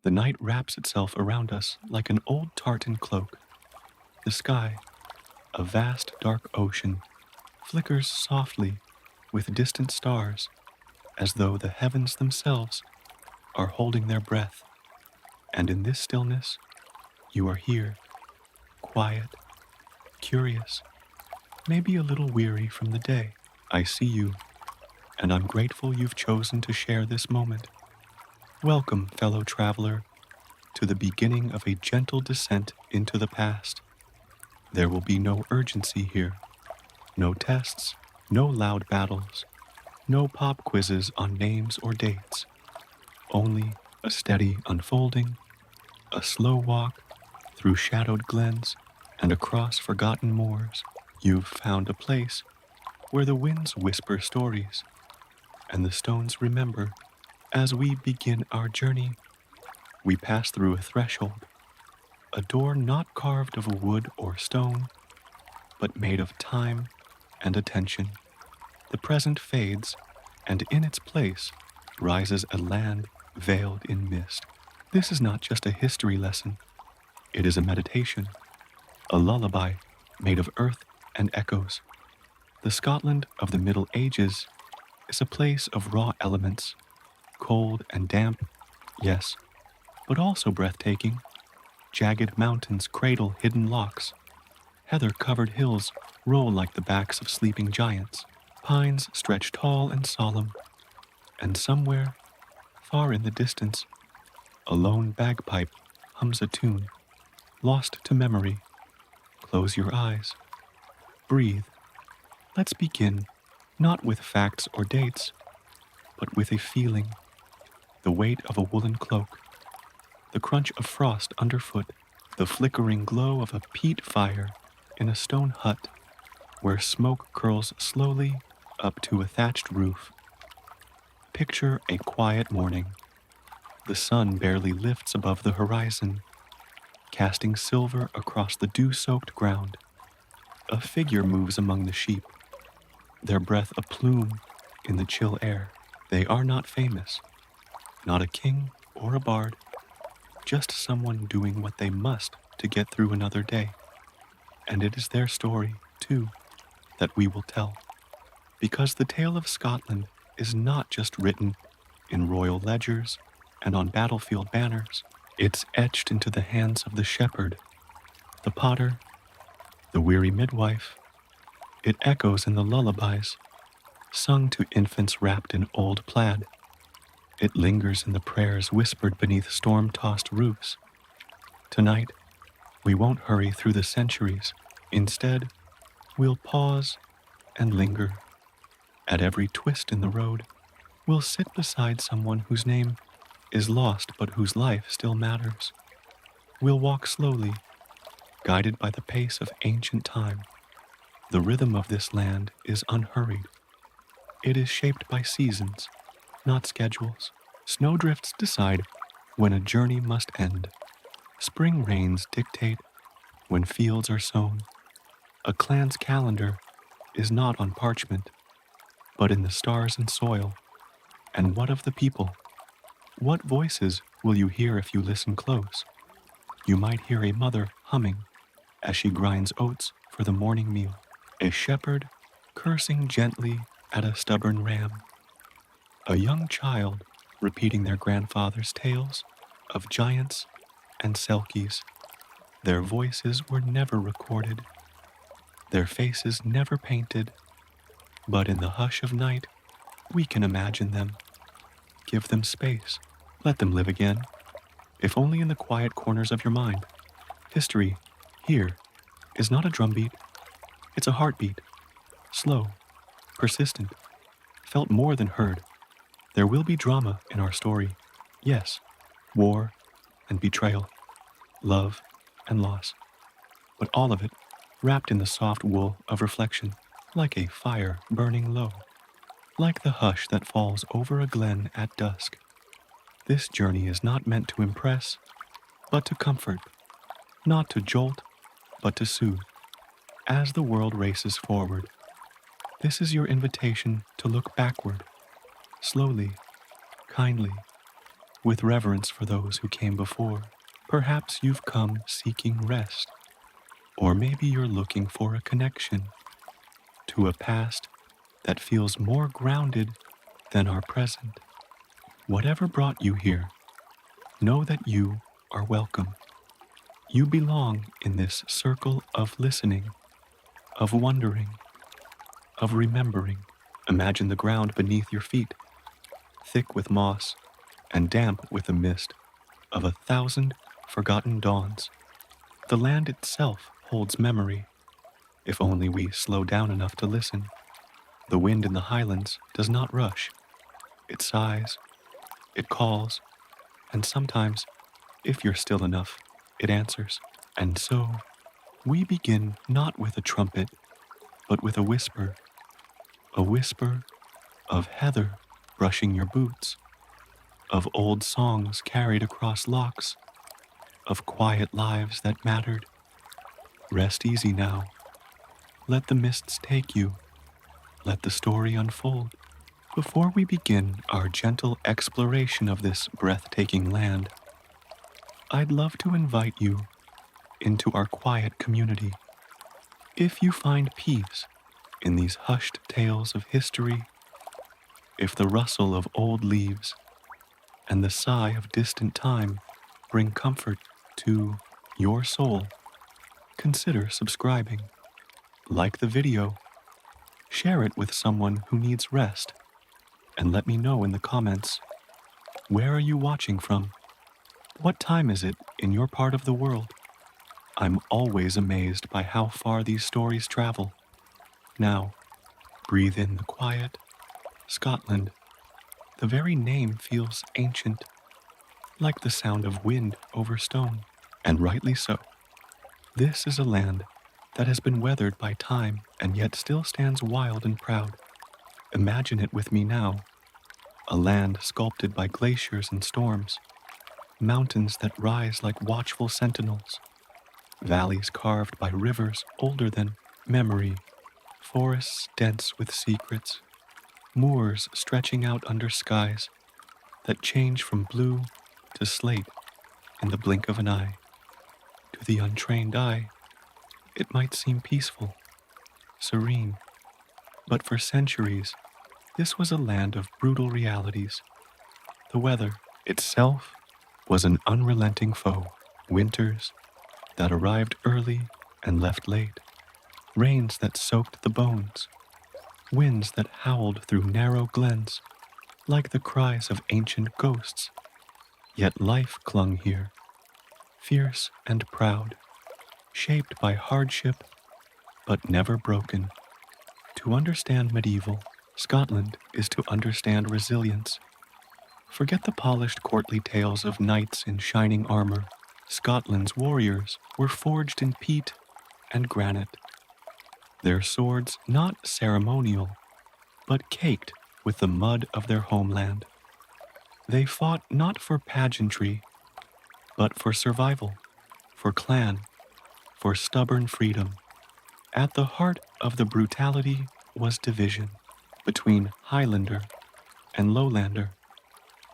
The night wraps itself around us like an old tartan cloak. The sky, a vast dark ocean, flickers softly with distant stars as though the heavens themselves are holding their breath. And in this stillness, you are here, quiet, curious, maybe a little weary from the day. I see you, and I'm grateful you've chosen to share this moment. Welcome, fellow traveler, to the beginning of a gentle descent into the past. There will be no urgency here, no tests, no loud battles, no pop quizzes on names or dates. Only a steady unfolding, a slow walk through shadowed glens and across forgotten moors. You've found a place where the winds whisper stories and the stones remember. As we begin our journey, we pass through a threshold, a door not carved of wood or stone, but made of time and attention. The present fades, and in its place rises a land veiled in mist. This is not just a history lesson. It is a meditation, a lullaby made of earth and echoes. The Scotland of the Middle Ages is a place of raw elements, cold and damp, yes, but also breathtaking. Jagged mountains cradle hidden lochs. Heather-covered hills roll like the backs of sleeping giants. Pines stretch tall and solemn. And somewhere, far in the distance, a lone bagpipe hums a tune, lost to memory. Close your eyes. Breathe. Let's begin, not with facts or dates, but with a feeling. The weight of a woolen cloak, the crunch of frost underfoot, the flickering glow of a peat fire in a stone hut where smoke curls slowly up to a thatched roof. Picture a quiet morning. The sun barely lifts above the horizon, casting silver across the dew-soaked ground. A figure moves among the sheep, their breath a plume in the chill air. They are not famous, not a king or a bard, just someone doing what they must to get through another day. And it is their story, too, that we will tell. Because the tale of Scotland is not just written in royal ledgers and on battlefield banners. It's etched into the hands of the shepherd, the potter, the weary midwife. It echoes in the lullabies, sung to infants wrapped in old plaid. It lingers in the prayers whispered beneath storm-tossed roofs. Tonight, we won't hurry through the centuries. Instead, we'll pause and linger. At every twist in the road, we'll sit beside someone whose name is lost but whose life still matters. We'll walk slowly, guided by the pace of ancient time. The rhythm of this land is unhurried. It is shaped by seasons, not schedules. Snowdrifts decide when a journey must end. Spring rains dictate when fields are sown. A clan's calendar is not on parchment, but in the stars and soil. And what of the people? What voices will you hear if you listen close? You might hear a mother humming as she grinds oats for the morning meal. A shepherd cursing gently at a stubborn ram. A young child repeating their grandfather's tales of giants and selkies. Their voices were never recorded, their faces never painted, but in the hush of night, we can imagine them. Give them space. Let them live again, if only in the quiet corners of your mind. History, here, is not a drumbeat. It's a heartbeat. Slow, persistent, felt more than heard. There will be drama in our story. Yes, war and betrayal, love and loss. But all of it wrapped in the soft wool of reflection, like a fire burning low, like the hush that falls over a glen at dusk. This journey is not meant to impress, but to comfort, not to jolt, but to soothe. As the world races forward, this is your invitation to look backward, slowly, kindly, with reverence for those who came before. Perhaps you've come seeking rest, or maybe you're looking for a connection to a past that feels more grounded than our present. Whatever brought you here, know that you are welcome. You belong in this circle of listening, of wondering, of remembering. Imagine the ground beneath your feet, thick with moss and damp with the mist of 1,000 forgotten dawns. The land itself holds memory, if only we slow down enough to listen. The wind in the highlands does not rush. It sighs, it calls, and sometimes, if you're still enough, it answers. And so, we begin not with a trumpet, but with a whisper of heather brushing your boots, of old songs carried across lochs, of quiet lives that mattered. Rest easy now. Let the mists take you. Let the story unfold. Before we begin our gentle exploration of this breathtaking land, I'd love to invite you into our quiet community. If you find peace in these hushed tales of history, if the rustle of old leaves and the sigh of distant time bring comfort to your soul, consider subscribing. Like the video, share it with someone who needs rest, and let me know in the comments, where are you watching from? What time is it in your part of the world? I'm always amazed by how far these stories travel. Now, breathe in the quiet. Scotland. The very name feels ancient, like the sound of wind over stone, and rightly so. This is a land that has been weathered by time and yet still stands wild and proud. Imagine it with me now, a land sculpted by glaciers and storms, mountains that rise like watchful sentinels, valleys carved by rivers older than memory, forests dense with secrets, moors stretching out under skies that change from blue to slate in the blink of an eye. To the untrained eye, it might seem peaceful, serene, but for centuries, this was a land of brutal realities. The weather itself was an unrelenting foe. Winters that arrived early and left late, rains that soaked the bones, winds that howled through narrow glens like the cries of ancient ghosts. Yet life clung here, fierce and proud, shaped by hardship but never broken. To understand medieval Scotland is to understand resilience. Forget the polished courtly tales of knights in shining armor. Scotland's warriors were forged in peat and granite, their swords not ceremonial, but caked with the mud of their homeland. They fought not for pageantry, but for survival, for clan, for stubborn freedom. At the heart of the brutality was division between Highlander and Lowlander,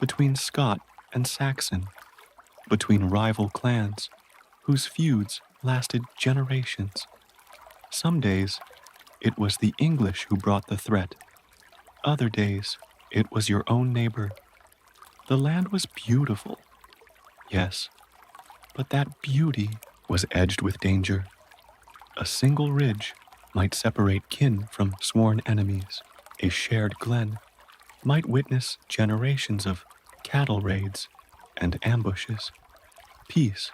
between Scot and Saxon, between rival clans whose feuds lasted generations. Some days, it was the English who brought the threat. Other days, it was your own neighbor. The land was beautiful, yes, but that beauty was edged with danger. A single ridge might separate kin from sworn enemies. A shared glen might witness generations of cattle raids and ambushes. Peace,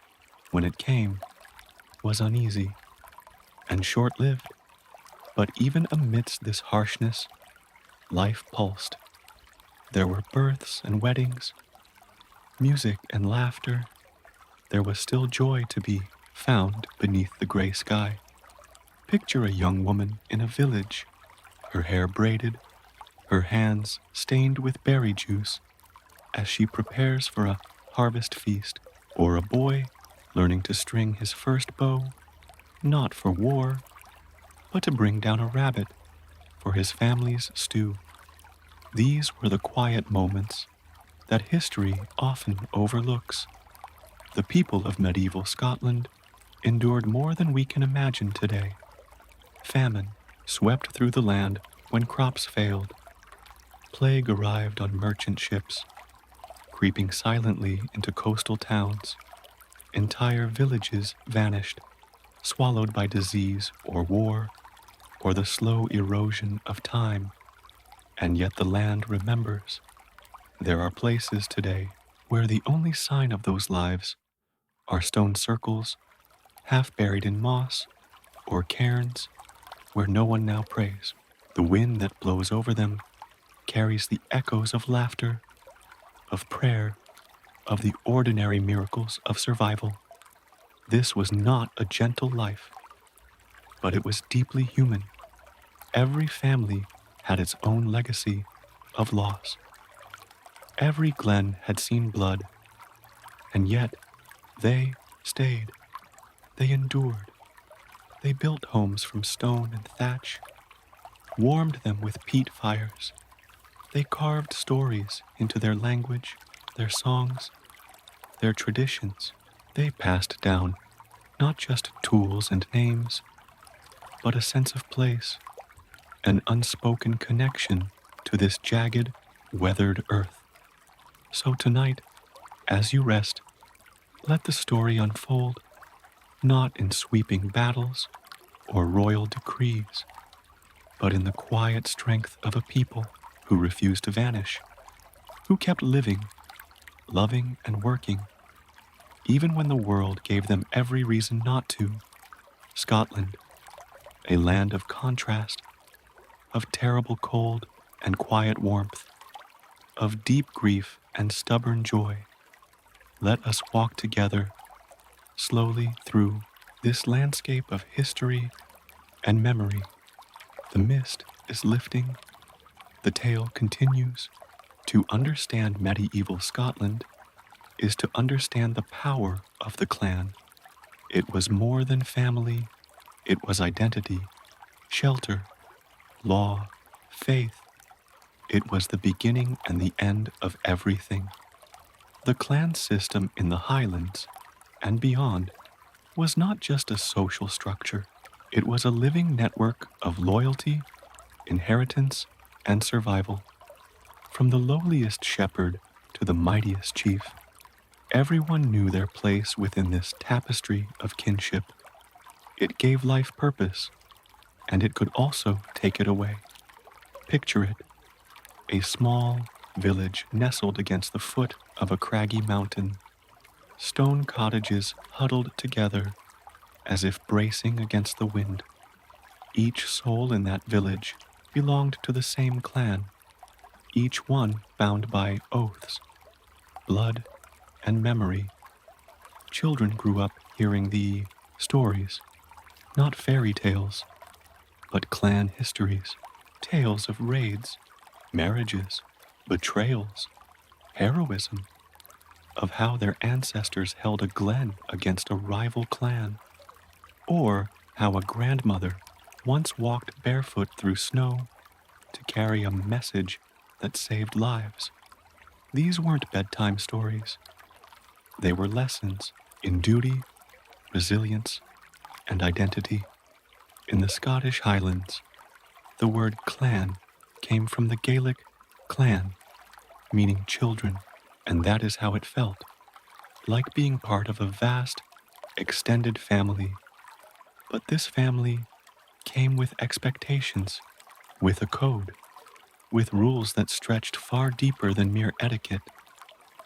when it came, was uneasy and short-lived. But even amidst this harshness, life pulsed. There were births and weddings, music and laughter. There was still joy to be found beneath the gray sky. Picture a young woman in a village, her hair braided, her hands stained with berry juice as she prepares for a harvest feast, or a boy learning to string his first bow, not for war, but to bring down a rabbit for his family's stew. These were the quiet moments, that history often overlooks. The people of medieval Scotland endured more than we can imagine today. Famine swept through the land when crops failed. Plague arrived on merchant ships, creeping silently into coastal towns. Entire villages vanished, swallowed by disease or war, or the slow erosion of time. And yet the land remembers. There are places today where the only sign of those lives are stone circles, half buried in moss, or cairns where no one now prays. The wind that blows over them carries the echoes of laughter, of prayer, of the ordinary miracles of survival. This was not a gentle life, but it was deeply human. Every family had its own legacy of loss. Every glen had seen blood, and yet they stayed. They endured. They built homes from stone and thatch, warmed them with peat fires. They carved stories into their language, their songs, their traditions. They passed down not just tools and names, but a sense of place, an unspoken connection to this jagged, weathered earth. So tonight, as you rest, let the story unfold, not in sweeping battles or royal decrees, but in the quiet strength of a people who refused to vanish, who kept living, loving, and working, even when the world gave them every reason not to. Scotland, a land of contrast, of terrible cold and quiet warmth, of deep grief and stubborn joy. Let us walk together slowly through this landscape of history and memory. The mist is lifting, the tale continues. To understand medieval Scotland is to understand the power of the clan. It was more than family, it was identity, shelter, law, faith. It was the beginning and the end of everything. The clan system in the Highlands and beyond was not just a social structure. It was a living network of loyalty, inheritance, and survival. From the lowliest shepherd to the mightiest chief, everyone knew their place within this tapestry of kinship. It gave life purpose, and it could also take it away. Picture it, a small village nestled against the foot of a craggy mountain. Stone cottages huddled together as if bracing against the wind. Each soul in that village belonged to the same clan, each one bound by oaths, blood, and memory. Children grew up hearing the stories, not fairy tales, but clan histories, tales of raids, marriages, betrayals, heroism, of how their ancestors held a glen against a rival clan, or how a grandmother once walked barefoot through snow to carry a message that saved lives. These weren't bedtime stories. They were lessons in duty, resilience, and identity. In the Scottish Highlands, the word clan came from the Gaelic clan, meaning children, and that is how it felt, like being part of a vast, extended family. But this family came with expectations, with a code, with rules that stretched far deeper than mere etiquette.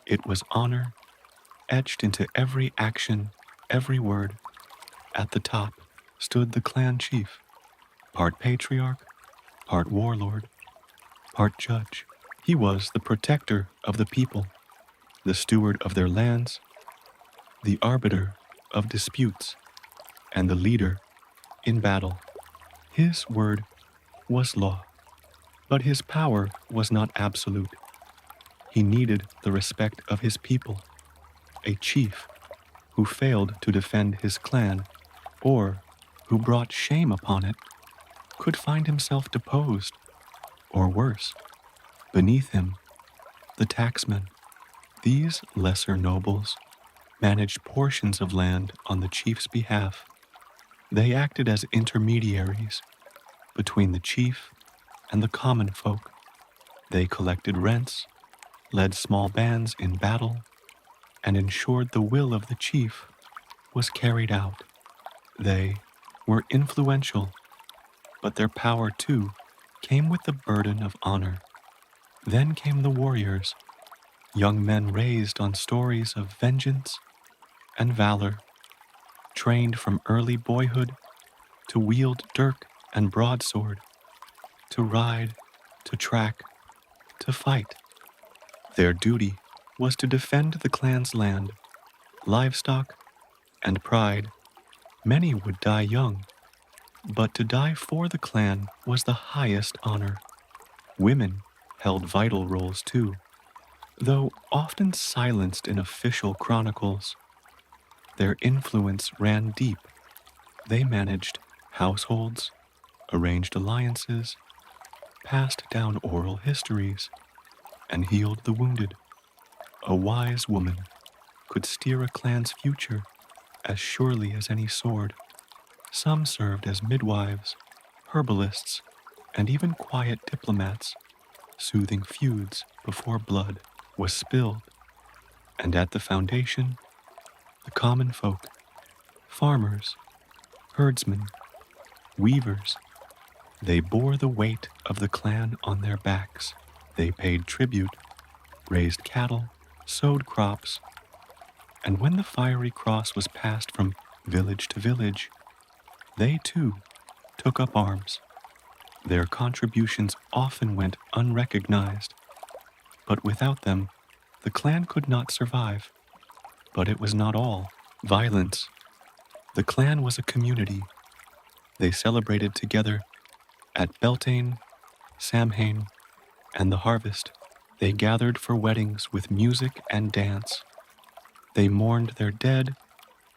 It was honor, etched into every action, every word. At the top stood the clan chief, part patriarch, part warlord, part judge. He was the protector of the people, the steward of their lands, the arbiter of disputes, and the leader in battle. His word was law, but his power was not absolute. He needed the respect of his people. A chief who failed to defend his clan, or who brought shame upon it, could find himself deposed, or worse, beneath him, the taxman, These lesser nobles managed portions of land on the chief's behalf. They acted as intermediaries between the chief and the common folk. They collected rents, led small bands in battle, and ensured the will of the chief was carried out. They were influential, but their power too came with the burden of honor. Then came the warriors, young men raised on stories of vengeance and valor, trained from early boyhood to wield dirk and broadsword, to ride, to track, to fight. Their duty was to defend the clan's land, livestock, and pride. Many would die young, but to die for the clan was the highest honor. Women held vital roles too, though often silenced in official chronicles. Their influence ran deep. They managed households, arranged alliances, passed down oral histories, and healed the wounded. A wise woman could steer a clan's future as surely as any sword. Some served as midwives, herbalists, and even quiet diplomats, soothing feuds before blood was spilled. And at the foundation, the common folk, farmers, herdsmen, weavers, they bore the weight of the clan on their backs. They paid tribute, raised cattle, sowed crops, and when the fiery cross was passed from village to village, they too took up arms. Their contributions often went unrecognized, but without them, the clan could not survive. But it was not all violence. The clan was a community. They celebrated together at Beltane, Samhain, and the harvest. They gathered for weddings with music and dance. They mourned their dead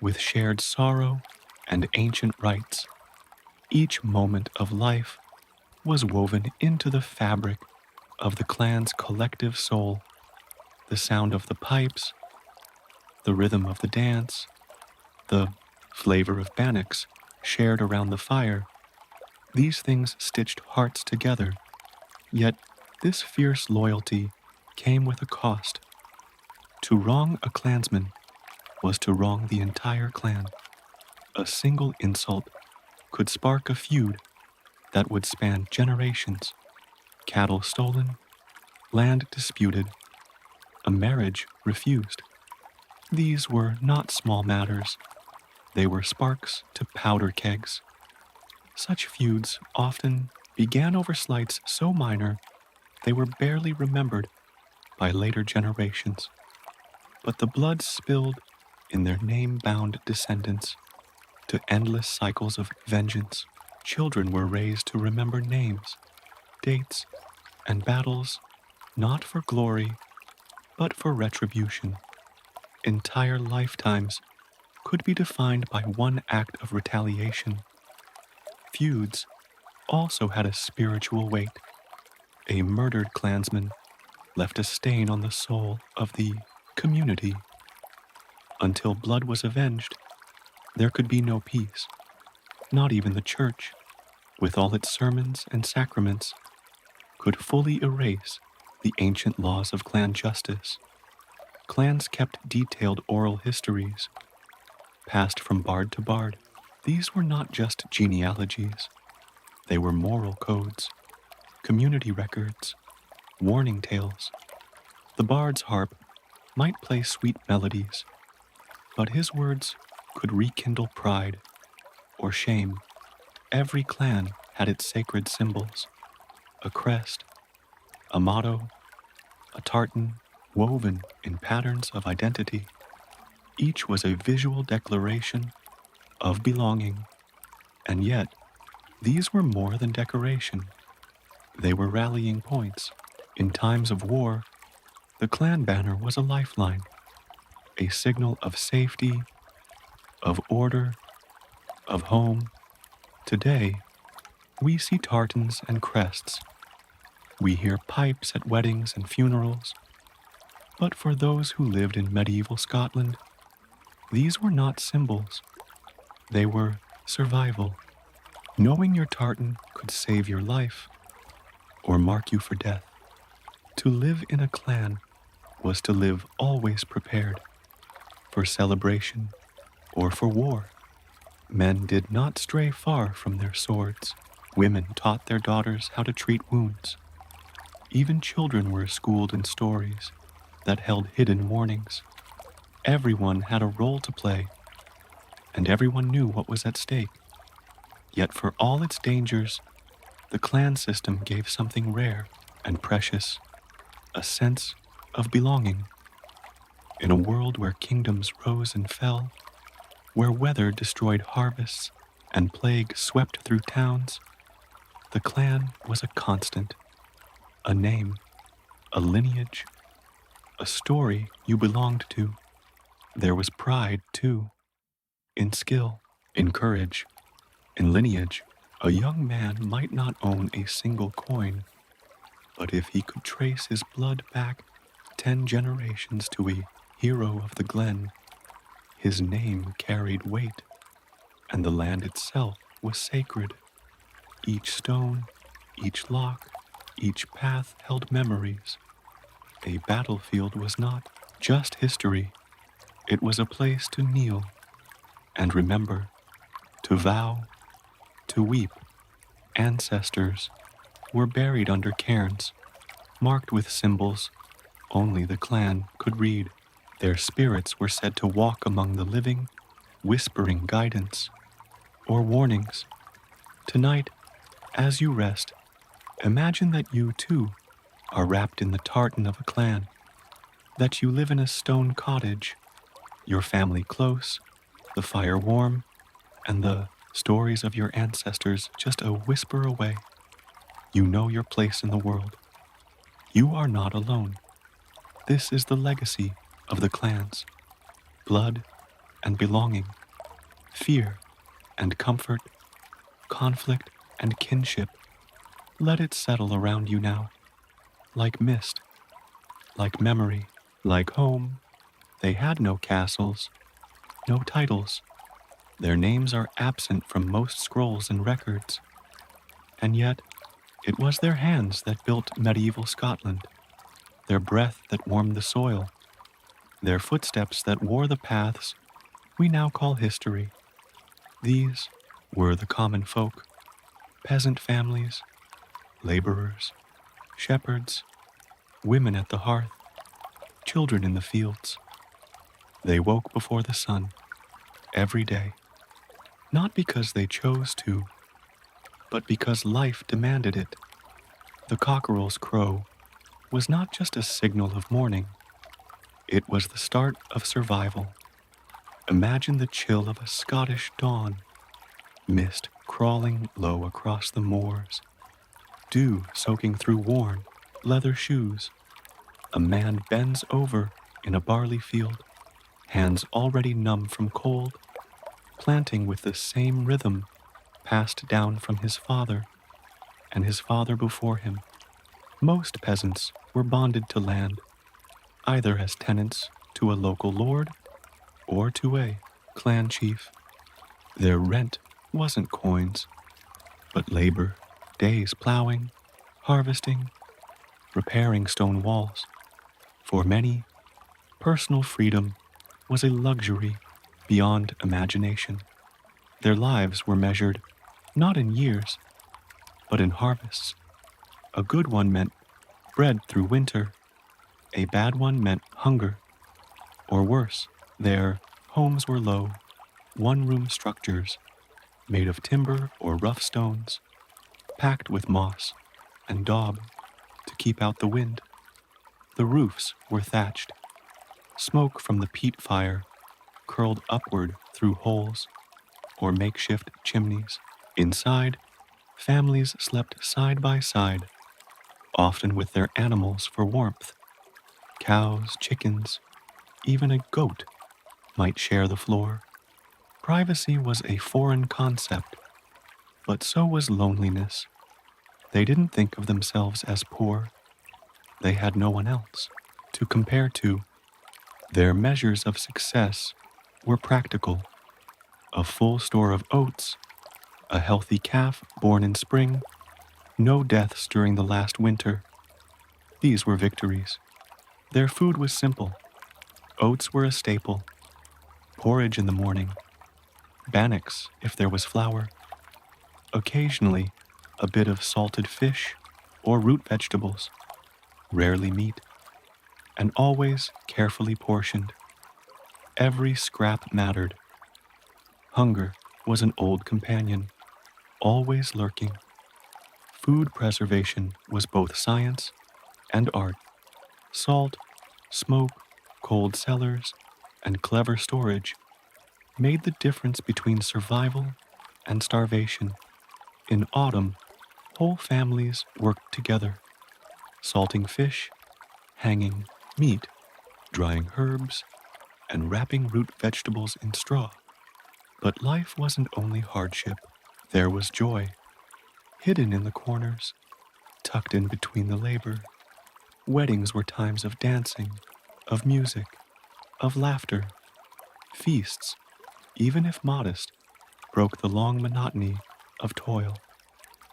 with shared sorrow and ancient rites. Each moment of life was woven into the fabric of the clan's collective soul. The sound of the pipes, the rhythm of the dance, the flavor of bannocks shared around the fire. These things stitched hearts together. Yet this fierce loyalty came with a cost. To wrong a clansman was to wrong the entire clan. A single insult could spark a feud that would span generations. Cattle stolen, land disputed, a marriage refused. These were not small matters. They were sparks to powder kegs. Such feuds often began over slights so minor they were barely remembered by later generations. But the blood spilled in their name-bound descendants to endless cycles of vengeance. Children were raised to remember names, dates, and battles, not for glory, but for retribution. Entire lifetimes could be defined by one act of retaliation. Feuds also had a spiritual weight. A murdered clansman left a stain on the soul of the community. Until blood was avenged, there could be no peace. Not even the church, with all its sermons and sacraments, could fully erase the ancient laws of clan justice. Clans kept detailed oral histories, passed from bard to bard. These were not just genealogies. They were moral codes, community records, warning tales. The bard's harp might play sweet melodies, but his words could rekindle pride or shame. Every clan had its sacred symbols, a crest, a motto, a tartan woven in patterns of identity. Each was a visual declaration of belonging, and yet these were more than decoration. They were rallying points. In times of war, the clan banner was a lifeline, a signal of safety, of order, of home. Today, we see tartans and crests. We hear pipes at weddings and funerals. But for those who lived in medieval Scotland, these were not symbols. They were survival. Knowing your tartan could save your life or mark you for death. To live in a clan was to live always prepared for celebration or for war. Men did not stray far from their swords. Women taught their daughters how to treat wounds. Even children were schooled in stories that held hidden warnings. Everyone had a role to play, and everyone knew what was at stake. Yet for all its dangers, the clan system gave something rare and precious, a sense of belonging. In a world where kingdoms rose and fell, where weather destroyed harvests and plague swept through towns, the clan was a constant, a name, a lineage, a story you belonged to. There was pride, too, in skill, in courage, in lineage. A young man might not own a single coin, but if he could trace his blood back 10 generations to a hero of the glen, his name carried weight, and the land itself was sacred. Each stone, each loch, each path held memories. A battlefield was not just history. It was a place to kneel and remember, to vow, to weep. Ancestors were buried under cairns, marked with symbols only the clan could read. Their spirits were said to walk among the living, whispering guidance or warnings. Tonight, as you rest, imagine that you, too, are wrapped in the tartan of a clan, that you live in a stone cottage, your family close, the fire warm, and the stories of your ancestors just a whisper away. You know your place in the world. You are not alone. This is the legacy of the clans. Blood and belonging, fear and comfort, conflict and kinship. Let it settle around you now, like mist, like memory, like home. They had no castles, no titles. Their names are absent from most scrolls and records. And yet, it was their hands that built medieval Scotland, their breath that warmed the soil, their footsteps that wore the paths we now call history. These were the common folk, peasant families, laborers, shepherds, women at the hearth, children in the fields. They woke before the sun every day, not because they chose to, but because life demanded it. The cockerel's crow was not just a signal of morning, it was the start of survival. Imagine the chill of a Scottish dawn, mist crawling low across the moors, dew soaking through worn leather shoes. A man bends over in a barley field, hands already numb from cold, planting with the same rhythm passed down from his father and his father before him. Most peasants were bonded to land, either as tenants to a local lord or to a clan chief. Their rent wasn't coins, but labor, days plowing, harvesting, repairing stone walls. For many, personal freedom was a luxury beyond imagination. Their lives were measured not in years, but in harvests. A good one meant bread through winter, a bad one meant hunger, or worse. Their homes were low, one-room structures made of timber or rough stones, packed with moss and daub to keep out the wind. The roofs were thatched. Smoke from the peat fire curled upward through holes or makeshift chimneys. Inside, families slept side by side, often with their animals for warmth. Cows, chickens, even a goat might share the floor. Privacy was a foreign concept, but so was loneliness. They didn't think of themselves as poor. They had no one else. to compare to. Their measures of success were practical: a full store of oats, a healthy calf born in spring, no deaths during the last winter. These were victories. Their food was simple. Oats were a staple, porridge in the morning, bannocks if there was flour, occasionally a bit of salted fish or root vegetables, rarely meat, and always carefully portioned. Every scrap mattered. Hunger was an old companion, always lurking. Food preservation was both science and art. Salt, smoke, cold cellars, and clever storage made the difference between survival and starvation. In autumn, whole families worked together, salting fish, hanging meat, drying herbs, and wrapping root vegetables in straw. But life wasn't only hardship. There was joy, hidden in the corners, tucked in between the labor. Weddings were times of dancing, of music, of laughter. Feasts, even if modest, broke the long monotony of toil.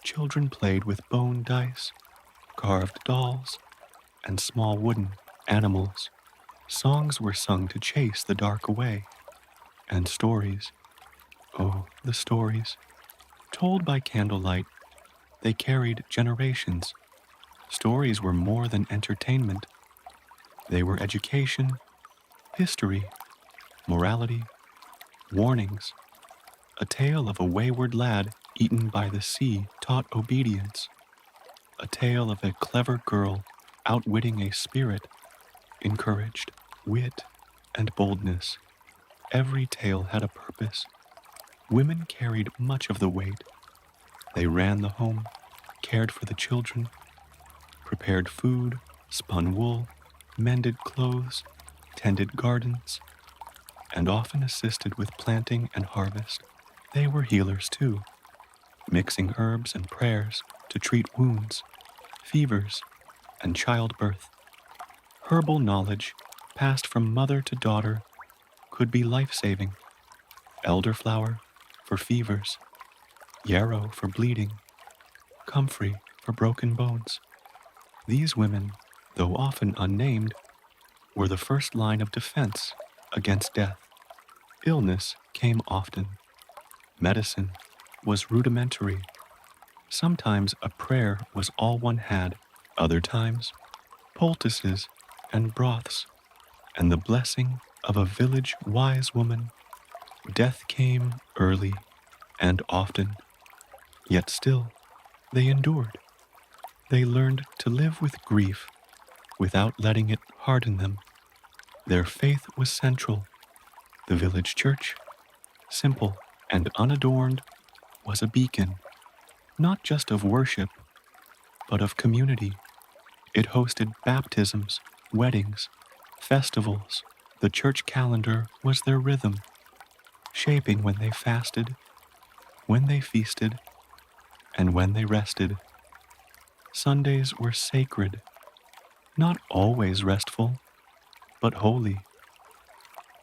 Children played with bone dice, carved dolls, and small wooden animals. Songs were sung to chase the dark away. And stories, oh, the stories, told by candlelight, they carried generations. Stories were more than entertainment. They were education, history, morality, warnings. A tale of a wayward lad eaten by the sea taught obedience. A tale of a clever girl outwitting a spirit encouraged wit and boldness. Every tale had a purpose. Women carried much of the weight. They ran the home, cared for the children, prepared food, spun wool, mended clothes, tended gardens, and often assisted with planting and harvest. They were healers too, mixing herbs and prayers to treat wounds, fevers, and childbirth. Herbal knowledge, passed from mother to daughter, could be life-saving. Elderflower for fevers, yarrow for bleeding, comfrey for broken bones. These women, though often unnamed, were the first line of defense against death. Illness came often. Medicine was rudimentary. Sometimes a prayer was all one had, other times poultices and broths, and the blessing of a village wise woman. Death came early and often, yet still they endured. They learned to live with grief without letting it harden them. Their faith was central. The village church, simple and unadorned, was a beacon, not just of worship, but of community. It hosted baptisms, weddings, festivals. The church calendar was their rhythm, shaping when they fasted, when they feasted, and when they rested. Sundays were sacred, not always restful, but holy.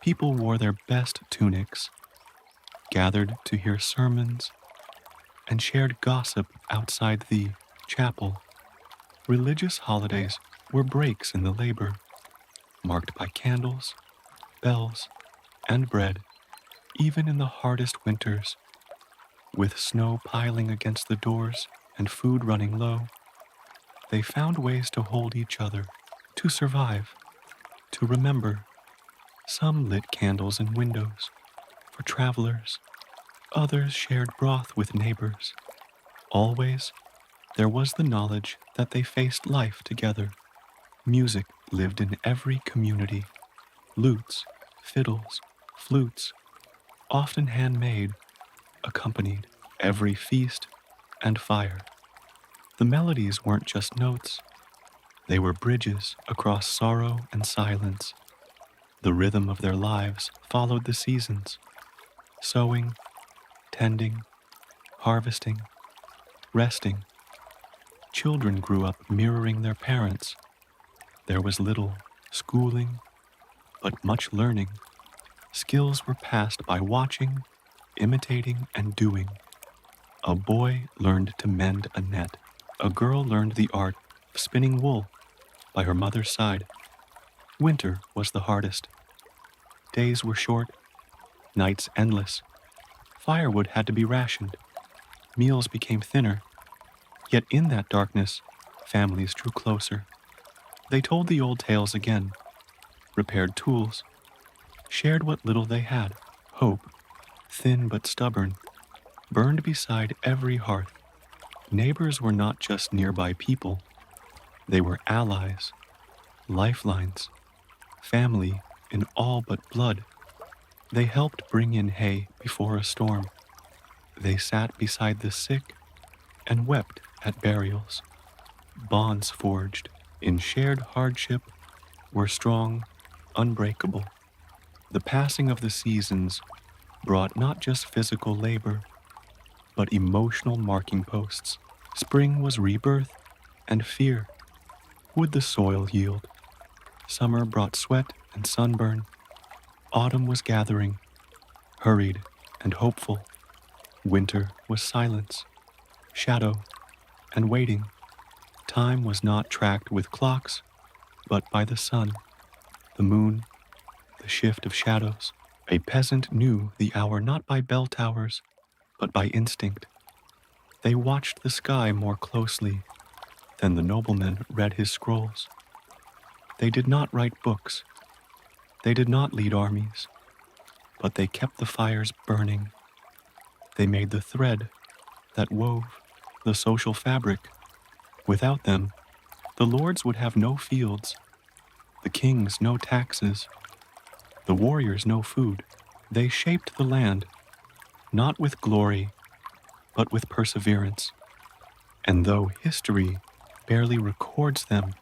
People wore their best tunics, gathered to hear sermons, and shared gossip outside the chapel. Religious holidays were breaks in the labor, marked by candles, bells, and bread. Even in the hardest winters, with snow piling against the doors and food running low, they found ways to hold each other, to survive, to remember. Some lit candles in windows for travelers, others shared broth with neighbors. Always, there was the knowledge that they faced life together. Music lived in every community. Lutes, fiddles, flutes, often handmade, accompanied every feast and fire. The melodies weren't just notes. They were bridges across sorrow and silence. The rhythm of their lives followed the seasons, sowing, tending, harvesting, resting. Children grew up mirroring their parents. There was little schooling, but much learning. Skills were passed by watching, imitating, and doing. A boy learned to mend a net. A girl learned the art of spinning wool by her mother's side. Winter was the hardest. Days were short, nights endless. Firewood had to be rationed. Meals became thinner. Yet in that darkness, families drew closer. They told the old tales again, repaired tools, shared what little they had. Hope, thin but stubborn, burned beside every hearth. Neighbors were not just nearby people, they were allies, lifelines, family in all but blood. They helped bring in hay before a storm. They sat beside the sick and wept at burials. Bonds forged in shared hardship were strong, unbreakable. The passing of the seasons brought not just physical labor, but emotional marking posts. Spring was rebirth and fear. Would the soil yield? Summer brought sweat and sunburn. Autumn was gathering, hurried and hopeful. Winter was silence, shadow, and waiting. Time was not tracked with clocks, but by the sun, the moon, the shift of shadows. A peasant knew the hour not by bell towers, but by instinct. They watched the sky more closely than the nobleman read his scrolls. They did not write books. They did not lead armies, but they kept the fires burning. They made the thread that wove the social fabric. Without them, the lords would have no fields, the kings no taxes, the warriors no food. They shaped the land, not with glory, but with perseverance. And though history barely records them,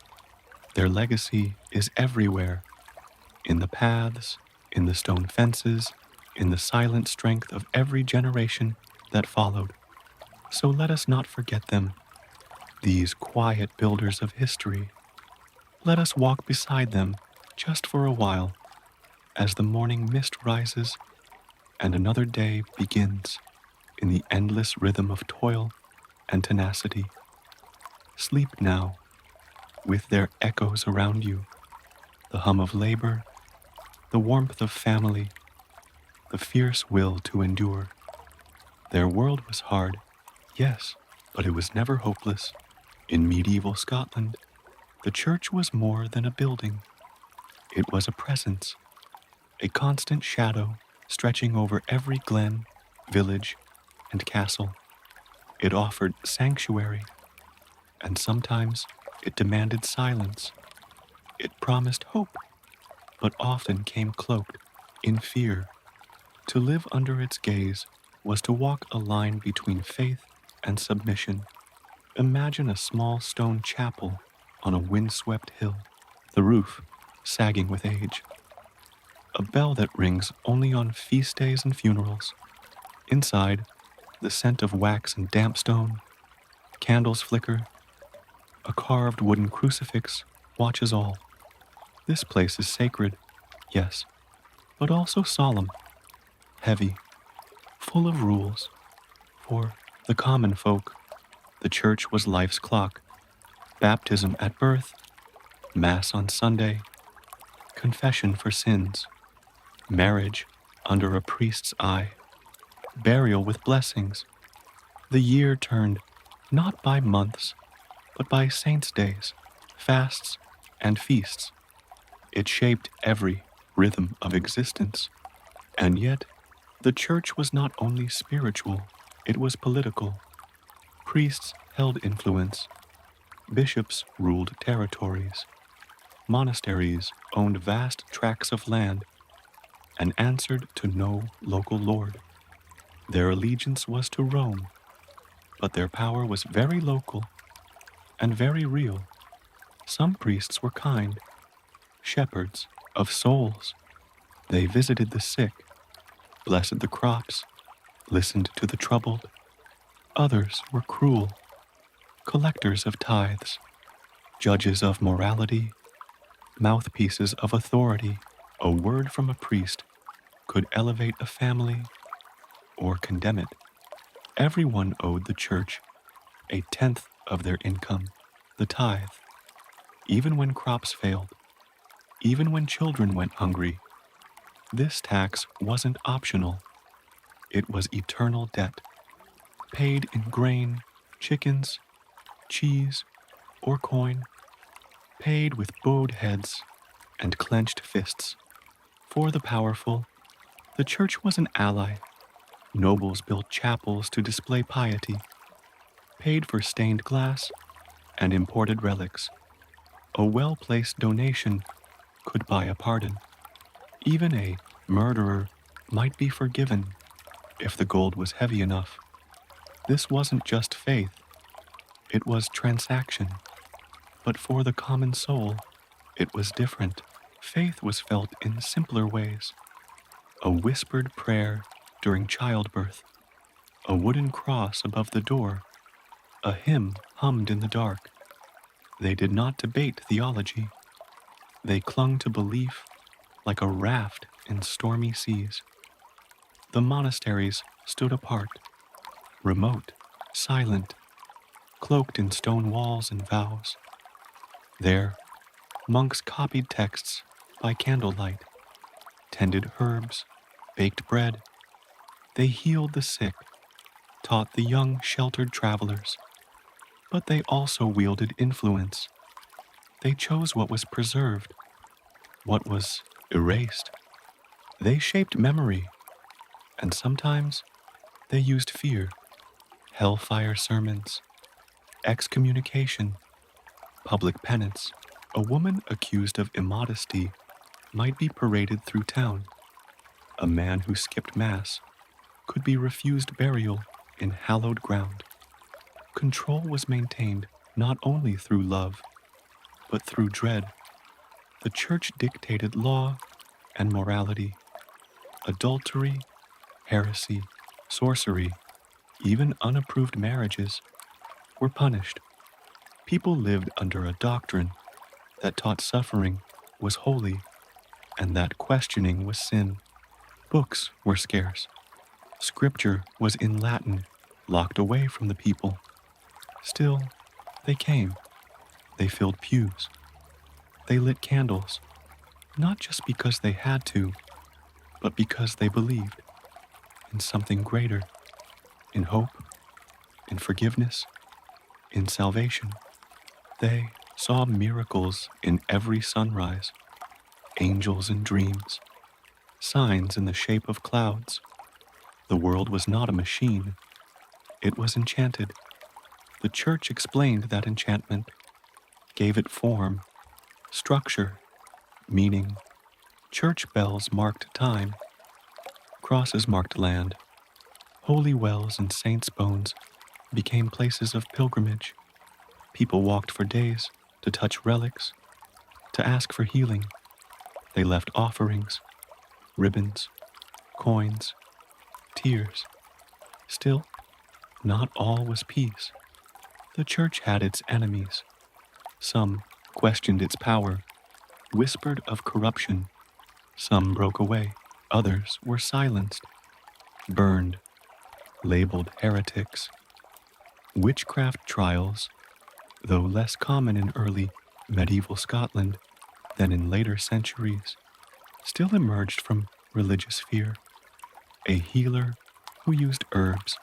their legacy is everywhere, in the paths, in the stone fences, in the silent strength of every generation that followed. So let us not forget them, these quiet builders of history. Let us walk beside them just for a while as the morning mist rises and another day begins in the endless rhythm of toil and tenacity. Sleep now, with their echoes around you, the hum of labor, the warmth of family, the fierce will to endure. Their world was hard, yes, but it was never hopeless. In medieval Scotland, the church was more than a building. It was a presence, a constant shadow stretching over every glen, village, and castle. It offered sanctuary, and sometimes it demanded silence. It promised hope, but often came cloaked in fear. To live under its gaze was to walk a line between faith and submission. Imagine a small stone chapel on a windswept hill, the roof sagging with age, a bell that rings only on feast days and funerals. Inside, the scent of wax and damp stone, candles flicker, a carved wooden crucifix watches all. This place is sacred, yes, but also solemn, heavy, full of rules. For the common folk, the church was life's clock. Baptism at birth, Mass on Sunday, confession for sins, marriage under a priest's eye, burial with blessings. The year turned not by months, but by saints' days, fasts, and feasts. It shaped every rhythm of existence. And yet, the church was not only spiritual, it was political. Priests held influence. Bishops ruled territories. Monasteries owned vast tracts of land and answered to no local lord. Their allegiance was to Rome, but their power was very local and very real. Some priests were kind, shepherds of souls. They visited the sick, blessed the crops, listened to the troubled. Others were cruel, collectors of tithes, judges of morality, mouthpieces of authority. A word from a priest could elevate a family or condemn it. Everyone owed the church a tenth of their income, the tithe, even when crops failed, even when children went hungry. This tax wasn't optional, it was eternal debt, paid in grain, chickens, cheese, or coin, paid with bowed heads and clenched fists. For the powerful, the church was an ally. Nobles built chapels to display piety, paid for stained glass and imported relics. A well-placed donation could buy a pardon. Even a murderer might be forgiven if the gold was heavy enough. This wasn't just faith, it was transaction. But for the common soul, it was different. Faith was felt in simpler ways. A whispered prayer during childbirth, a wooden cross above the door, a hymn hummed in the dark. They did not debate theology. They clung to belief like a raft in stormy seas. The monasteries stood apart, remote, silent, cloaked in stone walls and vows. There, monks copied texts by candlelight, tended herbs, baked bread. They healed the sick, taught the young sheltered travelers. But they also wielded influence. They chose what was preserved, what was erased. They shaped memory, and sometimes they used fear, hellfire sermons, excommunication, public penance. A woman accused of immodesty might be paraded through town. A man who skipped mass could be refused burial in hallowed ground. Control was maintained not only through love, but through dread. The church dictated law and morality. Adultery, heresy, sorcery, even unapproved marriages were punished. People lived under a doctrine that taught suffering was holy and that questioning was sin. Books were scarce. Scripture was in Latin, locked away from the people. Still, they came. They filled pews. They lit candles, not just because they had to, but because they believed in something greater, in hope, in forgiveness, in salvation. They saw miracles in every sunrise, angels in dreams, signs in the shape of clouds. The world was not a machine. It was enchanted. The church explained that enchantment, gave it form, structure, meaning. Church bells marked time. Crosses marked land. Holy wells and saints' bones became places of pilgrimage. People walked for days to touch relics, to ask for healing. They left offerings, ribbons, coins, tears. Still, not all was peace. The church had its enemies. Some questioned its power, whispered of corruption. Some broke away. Others were silenced, burned, labeled heretics. Witchcraft trials, though less common in early medieval Scotland than in later centuries, still emerged from religious fear. A healer who used herbs,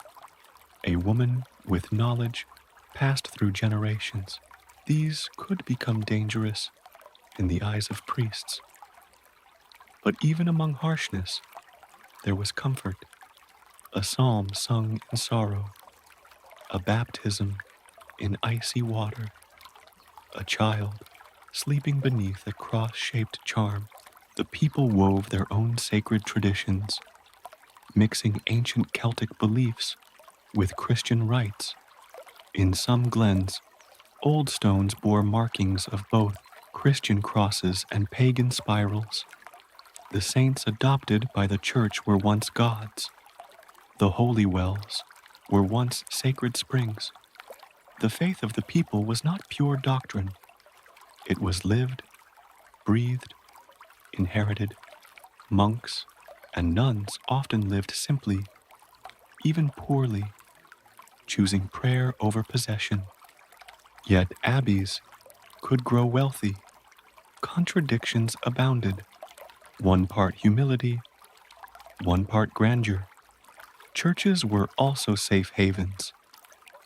a woman with knowledge passed through generations. These could become dangerous in the eyes of priests. But even among harshness, there was comfort, a psalm sung in sorrow, a baptism in icy water, a child sleeping beneath a cross-shaped charm. The people wove their own sacred traditions, mixing ancient Celtic beliefs with Christian rites. In some glens, old stones bore markings of both Christian crosses and pagan spirals. The saints adopted by the church were once gods. The holy wells were once sacred springs. The faith of the people was not pure doctrine. It was lived, breathed, inherited. Monks and nuns often lived simply, even poorly, choosing prayer over possession. Yet abbeys could grow wealthy. Contradictions abounded. One part humility, one part grandeur. Churches were also safe havens.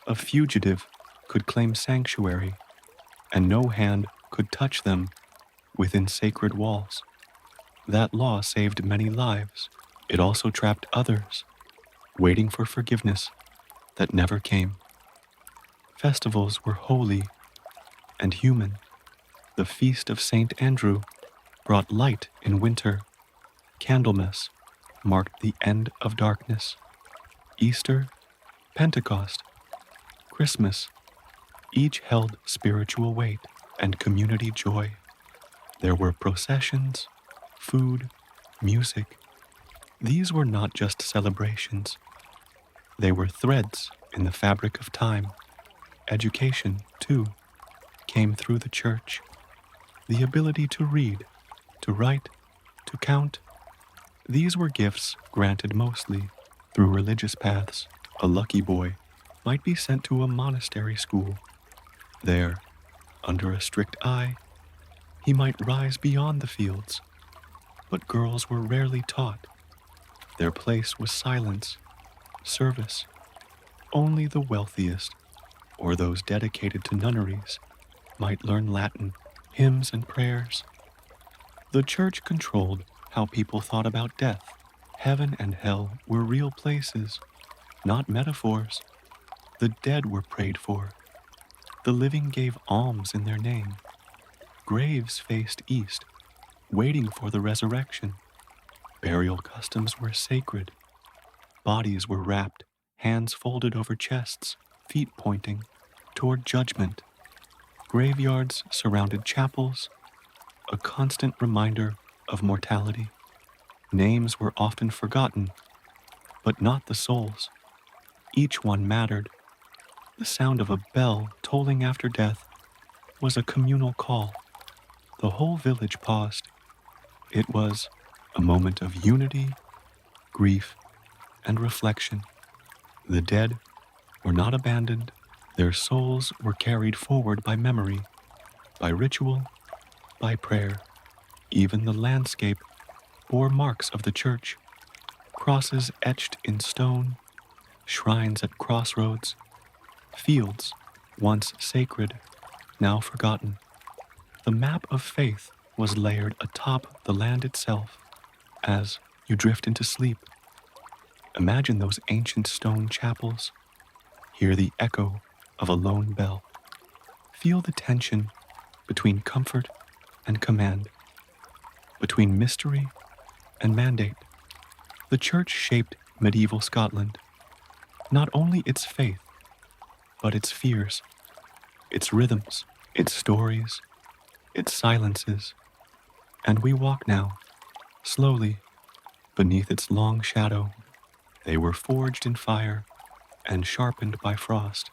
A fugitive could claim sanctuary, and no hand could touch them within sacred walls. That law saved many lives. It also trapped others, waiting for forgiveness that never came. Festivals were holy and human. The feast of St. Andrew brought light in winter. Candlemas marked the end of darkness. Easter, Pentecost, Christmas, each held spiritual weight and community joy. There were processions, food, music. These were not just celebrations. They were threads in the fabric of time. Education, too, came through the church. The ability to read, to write, to count. These were gifts granted mostly through religious paths. A lucky boy might be sent to a monastery school. There, under a strict eye, he might rise beyond the fields. But girls were rarely taught. Their place was silence, service. Only the wealthiest, or those dedicated to nunneries, might learn Latin, hymns, and prayers. The church controlled how people thought about death. Heaven and hell were real places, not metaphors. The dead were prayed for. The living gave alms in their name. Graves faced east, waiting for the resurrection. Burial customs were sacred. Bodies were wrapped, hands folded over chests, feet pointing toward judgment. Graveyards surrounded chapels, a constant reminder of mortality. Names were often forgotten, but not the souls. Each one mattered. The sound of a bell tolling after death was a communal call. The whole village paused. It was a moment of unity, grief, and reflection. The dead were not abandoned. Their souls were carried forward by memory, by ritual, by prayer. Even the landscape bore marks of the church, crosses etched in stone, shrines at crossroads, fields once sacred, now forgotten. The map of faith was layered atop the land itself. As you drift into sleep, imagine those ancient stone chapels. Hear the echo of a lone bell. Feel the tension between comfort and command, between mystery and mandate. The church shaped medieval Scotland, not only its faith, but its fears, its rhythms, its stories, its silences. And we walk now, slowly, beneath its long shadow. They were forged in fire and sharpened by frost.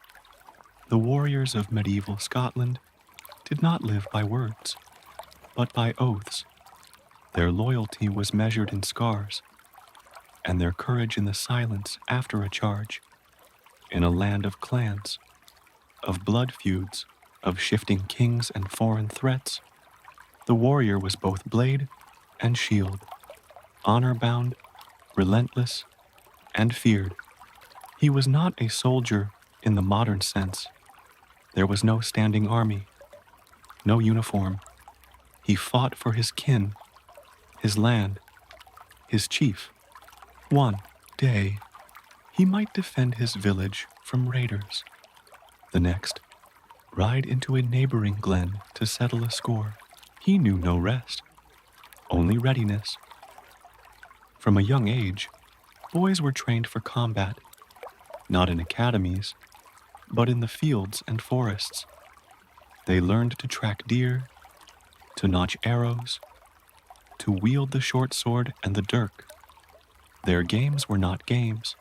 The warriors of medieval Scotland did not live by words, but by oaths. Their loyalty was measured in scars, and their courage in the silence after a charge. In a land of clans, of blood feuds, of shifting kings and foreign threats, the warrior was both blade and shield, honor-bound, relentless, and feared. He was not a soldier in the modern sense. There was no standing army, no uniform. He fought for his kin, his land, his chief. One day, he might defend his village from raiders. The next, ride into a neighboring glen to settle a score. He knew no rest, only readiness. From a young age, boys were trained for combat, not in academies, but in the fields and forests. They learned to track deer, to notch arrows, to wield the short sword and the dirk. Their games were not games.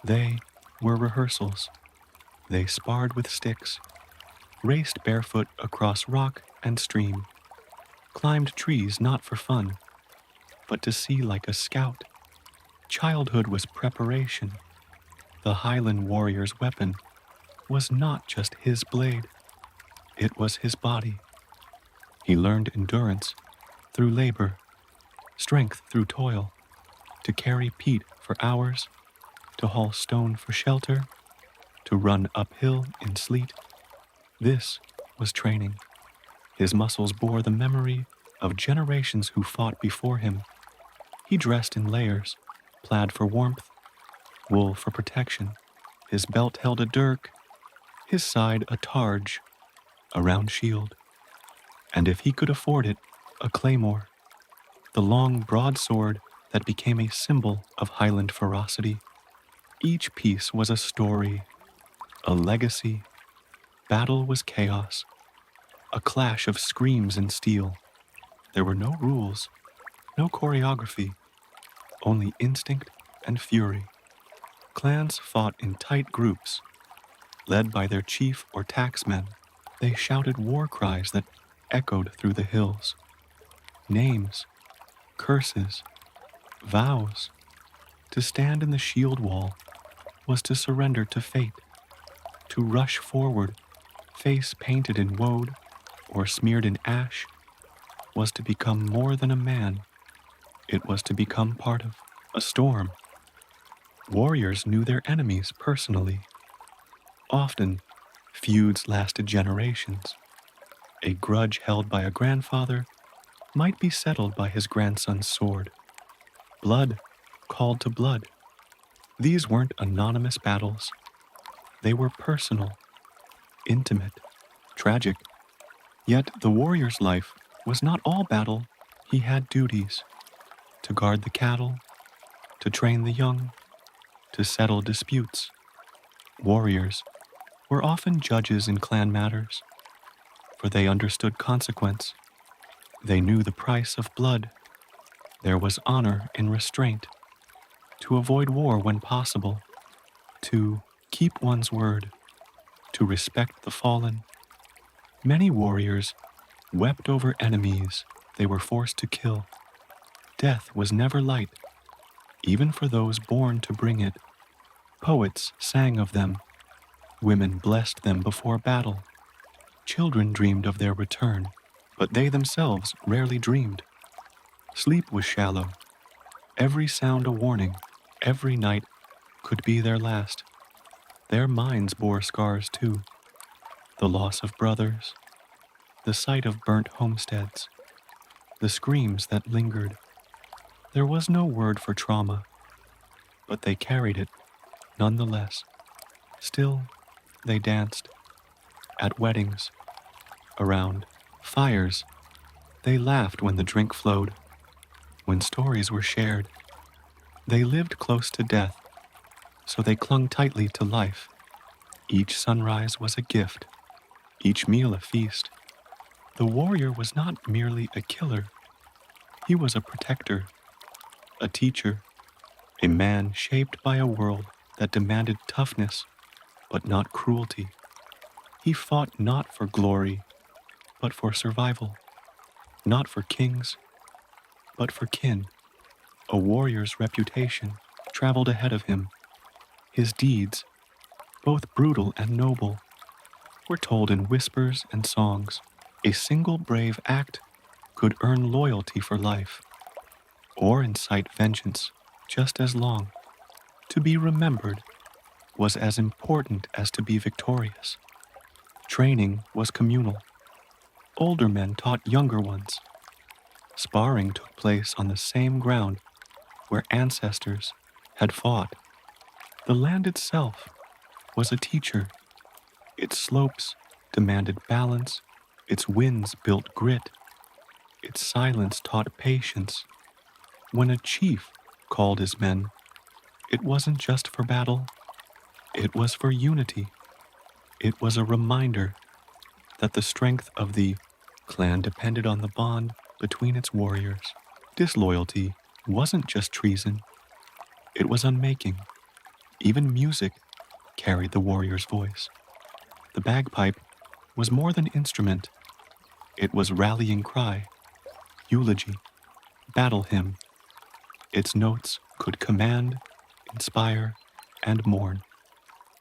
They were rehearsals. They sparred with sticks, raced barefoot across rock and stream, climbed trees not for fun, but to see like a scout. Childhood was preparation. The Highland warrior's weapon was not just his blade, it was his body. He learned endurance through labor, strength through toil, to carry peat for hours, to haul stone for shelter, to run uphill in sleet. This was training. His muscles bore the memory of generations who fought before him. He dressed in layers, plaid for warmth, wool for protection. His belt held a dirk, his side a targe, a round shield, and if he could afford it, a claymore, the long broadsword that became a symbol of Highland ferocity. Each piece was a story, a legacy. Battle was chaos, a clash of screams and steel. There were no rules, no choreography, only instinct and fury. Clans fought in tight groups, led by their chief or tacksmen. They shouted war cries that echoed through the hills. Names, curses, vows. To stand in the shield wall was to surrender to fate. To rush forward, face painted in woad or smeared in ash, was to become more than a man. It was to become part of a storm. Warriors knew their enemies personally. Often, feuds lasted generations. A grudge held by a grandfather might be settled by his grandson's sword. Blood called to blood. These weren't anonymous battles. They were personal, intimate, tragic. Yet the warrior's life was not all battle. He had duties: to guard the cattle, to train the young, to settle disputes. Warriors were often judges in clan matters, for they understood consequence. They knew the price of blood. There was honor in restraint, to avoid war when possible, to keep one's word, to respect the fallen. Many warriors wept over enemies they were forced to kill. Death was never light, even for those born to bring it. Poets sang of them. Women blessed them before battle. Children dreamed of their return, but they themselves rarely dreamed. Sleep was shallow. Every sound a warning. Every night could be their last. Their minds bore scars too. The loss of brothers, the sight of burnt homesteads, the screams that lingered. There was no word for trauma, but they carried it nonetheless. Still, they danced. At weddings, around fires, they laughed when the drink flowed, when stories were shared. They lived close to death, so they clung tightly to life. Each sunrise was a gift, each meal a feast. The warrior was not merely a killer. He was a protector, a teacher, a man shaped by a world that demanded toughness, but not cruelty. He fought not for glory, but for survival, not for kings, but for kin. A warrior's reputation traveled ahead of him. His deeds, both brutal and noble, were told in whispers and songs. A single brave act could earn loyalty for life, or incite vengeance just as long. To be remembered was as important as to be victorious. Training was communal. Older men taught younger ones. Sparring took place on the same ground where ancestors had fought. The land itself was a teacher. Its slopes demanded balance. Its winds built grit. Its silence taught patience. When a chief called his men, it wasn't just for battle. It was for unity. It was a reminder that the strength of the clan depended on the bond between its warriors. Disloyalty wasn't just treason. It was unmaking. Even music carried the warrior's voice. The bagpipe was more than instrument. It was rallying cry. eulogy, battle hymn. Its notes could command, inspire, and mourn.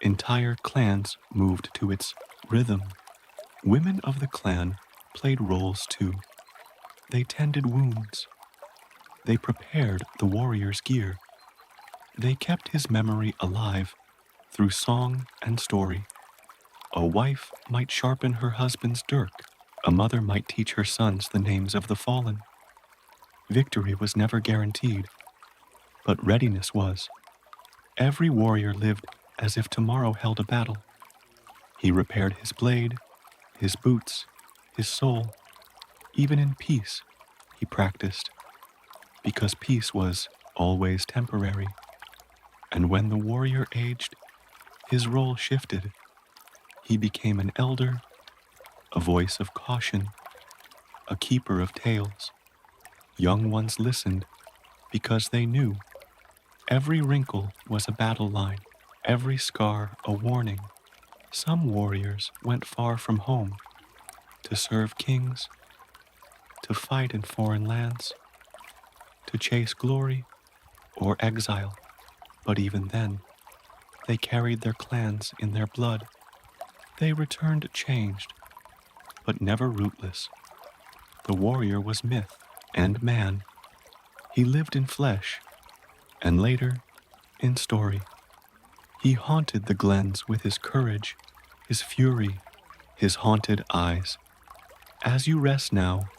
Entire clans moved to its rhythm. Women of the clan played roles too. They tended wounds. They prepared the warrior's gear. They kept his memory alive through song and story. A wife might sharpen her husband's dirk. A mother might teach her sons the names of the fallen. Victory was never guaranteed, but readiness was. Every warrior lived as if tomorrow held a battle. He repaired his blade, his boots, his soul. Even in peace, he practiced, because peace was always temporary. And when the warrior aged, his role shifted. He became an elder, a voice of caution, a keeper of tales. Young ones listened because they knew every wrinkle was a battle line, every scar a warning. Some warriors went far from home to serve kings, to fight in foreign lands, to chase glory or exile. But even then, they carried their clans in their blood. They returned changed, but never rootless. The warrior was myth and man. He lived in flesh, and later, in story. He haunted the glens with his courage, his fury, his haunted eyes. As you rest now,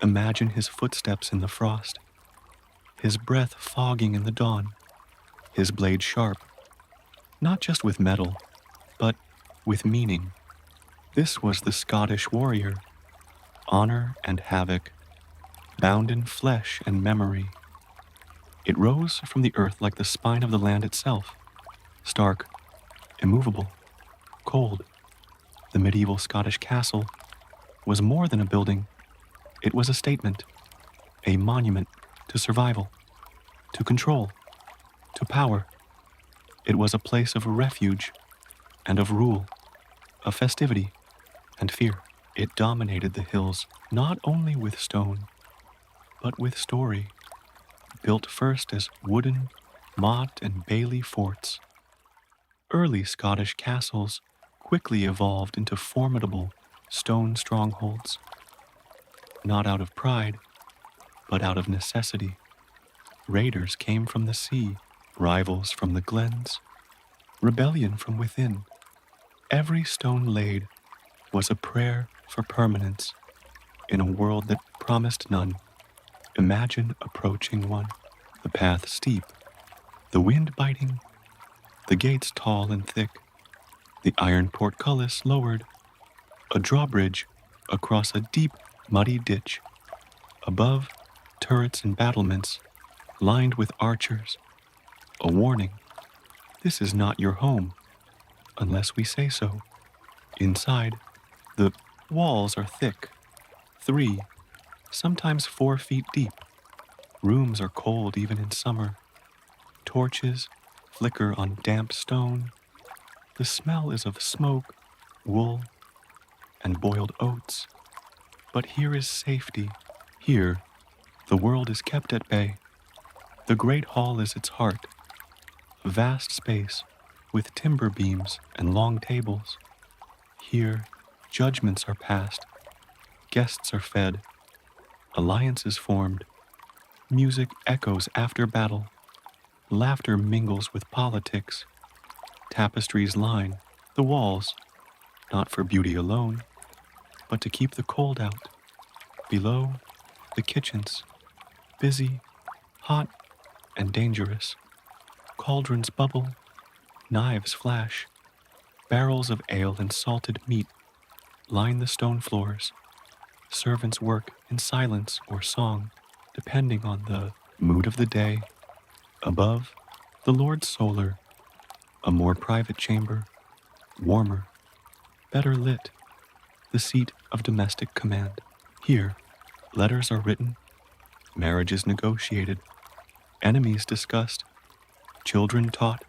imagine his footsteps in the frost, his breath fogging in the dawn, his blade sharp, not just with metal, but with meaning. This was the Scottish warrior, honor and havoc, bound in flesh and memory. It rose from the earth like the spine of the land itself, stark, immovable, cold. The medieval Scottish castle was more than a building. It was a statement, a monument to survival, to control, to power. It was a place of refuge and of rule, of festivity and fear. It dominated the hills not only with stone, but with story, built first as wooden, motte and bailey forts. Early Scottish castles quickly evolved into formidable stone strongholds, not out of pride, but out of necessity. Raiders came from the sea, rivals from the glens, rebellion from within. Every stone laid was a prayer for permanence in a world that promised none. Imagine approaching one, the path steep, the wind biting, the gates tall and thick, the iron portcullis lowered, a drawbridge across a deep, muddy ditch. Above, turrets and battlements lined with archers. A warning, this is not your home, unless we say so. Inside, the walls are thick, 3, sometimes 4 feet deep. Rooms are cold even in summer. Torches flicker on damp stone. The smell is of smoke, wool, and boiled oats. But here is safety. Here, the world is kept at bay. The great hall is its heart, a vast space with timber beams and long tables. Here, judgments are passed, guests are fed, alliances formed, music echoes after battle, laughter mingles with politics. Tapestries line the walls, not for beauty alone, but to keep the cold out. Below, the kitchens, busy, hot, and dangerous. Cauldrons bubble, knives flash, barrels of ale and salted meat line the stone floors. Servants work in silence or song, depending on the mood of the day. Above, the Lord's solar, a more private chamber, warmer, better lit, the seat of domestic command. Here, letters are written, marriages negotiated, enemies discussed, children taught.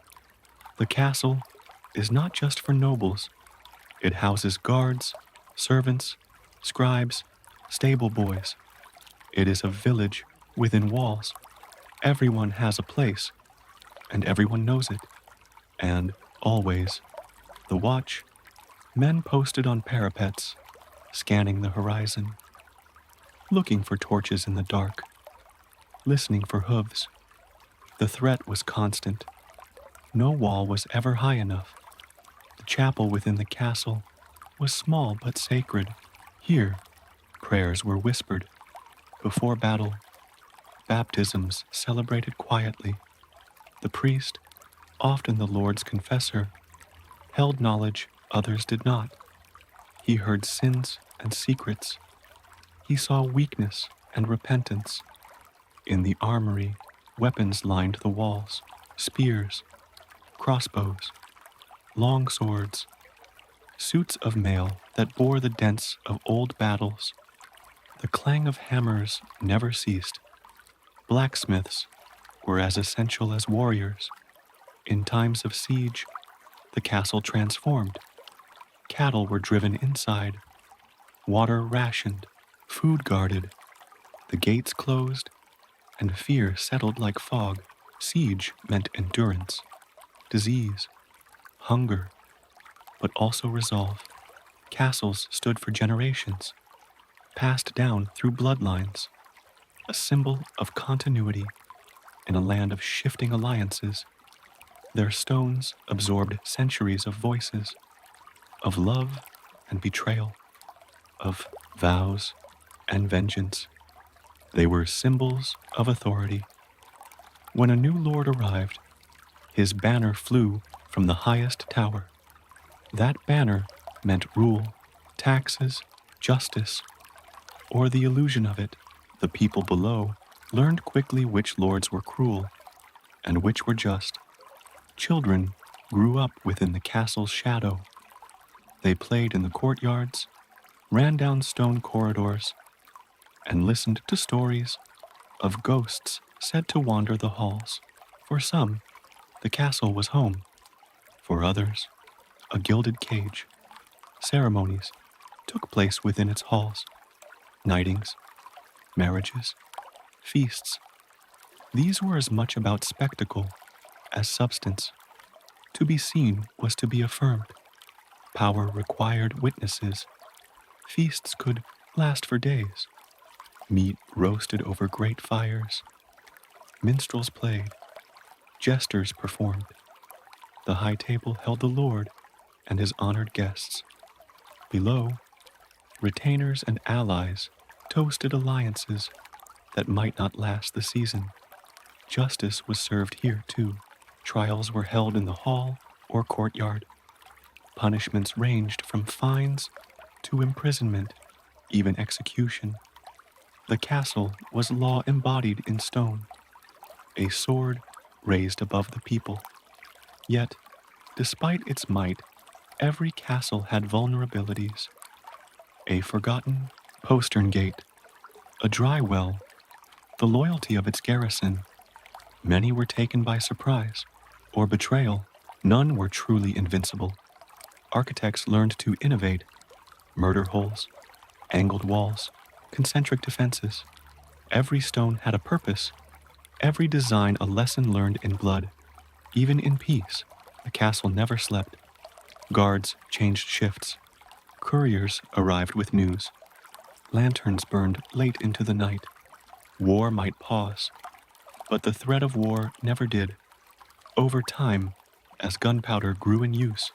The castle is not just for nobles. It houses guards, servants, scribes, stable boys. It is a village within walls. Everyone has a place, and everyone knows it. And, always, the watch, men posted on parapets, scanning the horizon, looking for torches in the dark, listening for hooves. The threat was constant. No wall was ever high enough. The chapel within the castle was small but sacred. Here, prayers were whispered. Before battle, baptisms celebrated quietly. The priest, often the Lord's confessor, held knowledge others did not. He heard sins and secrets. He saw weakness and repentance. In the armory, weapons lined the walls, spears, crossbows, long swords, suits of mail that bore the dents of old battles. The clang of hammers never ceased. Blacksmiths were as essential as warriors. In times of siege, the castle transformed. Cattle were driven inside, water rationed, food guarded, the gates closed, and fear settled like fog. Siege meant endurance, disease, hunger, but also resolve. Castles stood for generations, passed down through bloodlines, a symbol of continuity in a land of shifting alliances. Their stones absorbed centuries of voices, of love and betrayal, of vows and vengeance. They were symbols of authority. When a new lord arrived, his banner flew from the highest tower. That banner meant rule, taxes, justice, or the illusion of it. The people below learned quickly which lords were cruel and which were just. Children grew up within the castle's shadow. They played in the courtyards, ran down stone corridors, and listened to stories of ghosts said to wander the halls. For some, the castle was home. For others, a gilded cage. Ceremonies took place within its halls. Knightings, marriages, feasts. These were as much about spectacle as substance. To be seen was to be affirmed. Power required witnesses. Feasts could last for days. Meat roasted over great fires. Minstrels played. Jesters performed. The high table held the Lord and his honored guests. Below, retainers and allies toasted alliances that might not last the season. Justice was served here, too. Trials were held in the hall or courtyard. Punishments ranged from fines to imprisonment, even execution. The castle was law embodied in stone, a sword raised above the people. Yet, despite its might, every castle had vulnerabilities. A forgotten postern gate, a dry well, the loyalty of its garrison. Many were taken by surprise or betrayal. None were truly invincible. Architects learned to innovate. Murder holes, angled walls, concentric defenses. Every stone had a purpose. Every design a lesson learned in blood. Even in peace, the castle never slept. Guards changed shifts. Couriers arrived with news. Lanterns burned late into the night. War might pause, but the threat of war never did. Over time, as gunpowder grew in use,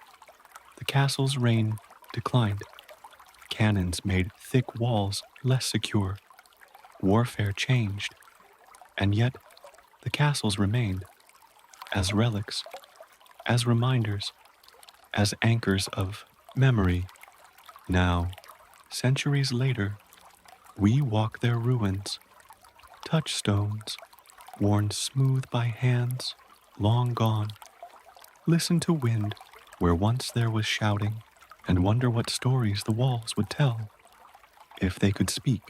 the castle's reign declined. Cannons made thick walls less secure. Warfare changed, and yet the castles remained, as relics, as reminders, as anchors of memory. Now, centuries later, we walk their ruins, touchstones worn smooth by hands long gone. Listen to wind where once there was shouting, and wonder what stories the walls would tell. If they could speak,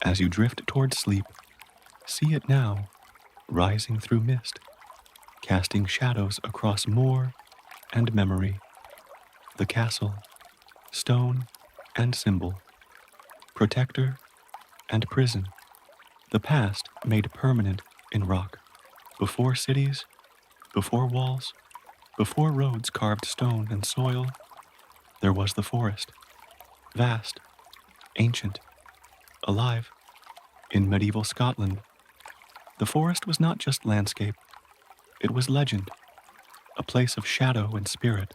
as you drift toward sleep, see it now, rising through mist, casting shadows across moor and memory. The castle, stone and symbol, protector and prison, The past made permanent in rock. Before cities, before walls, before roads carved stone and soil, there was the forest, vast, ancient, alive. In medieval Scotland, the forest was not just landscape, it was legend, a place of shadow and spirit,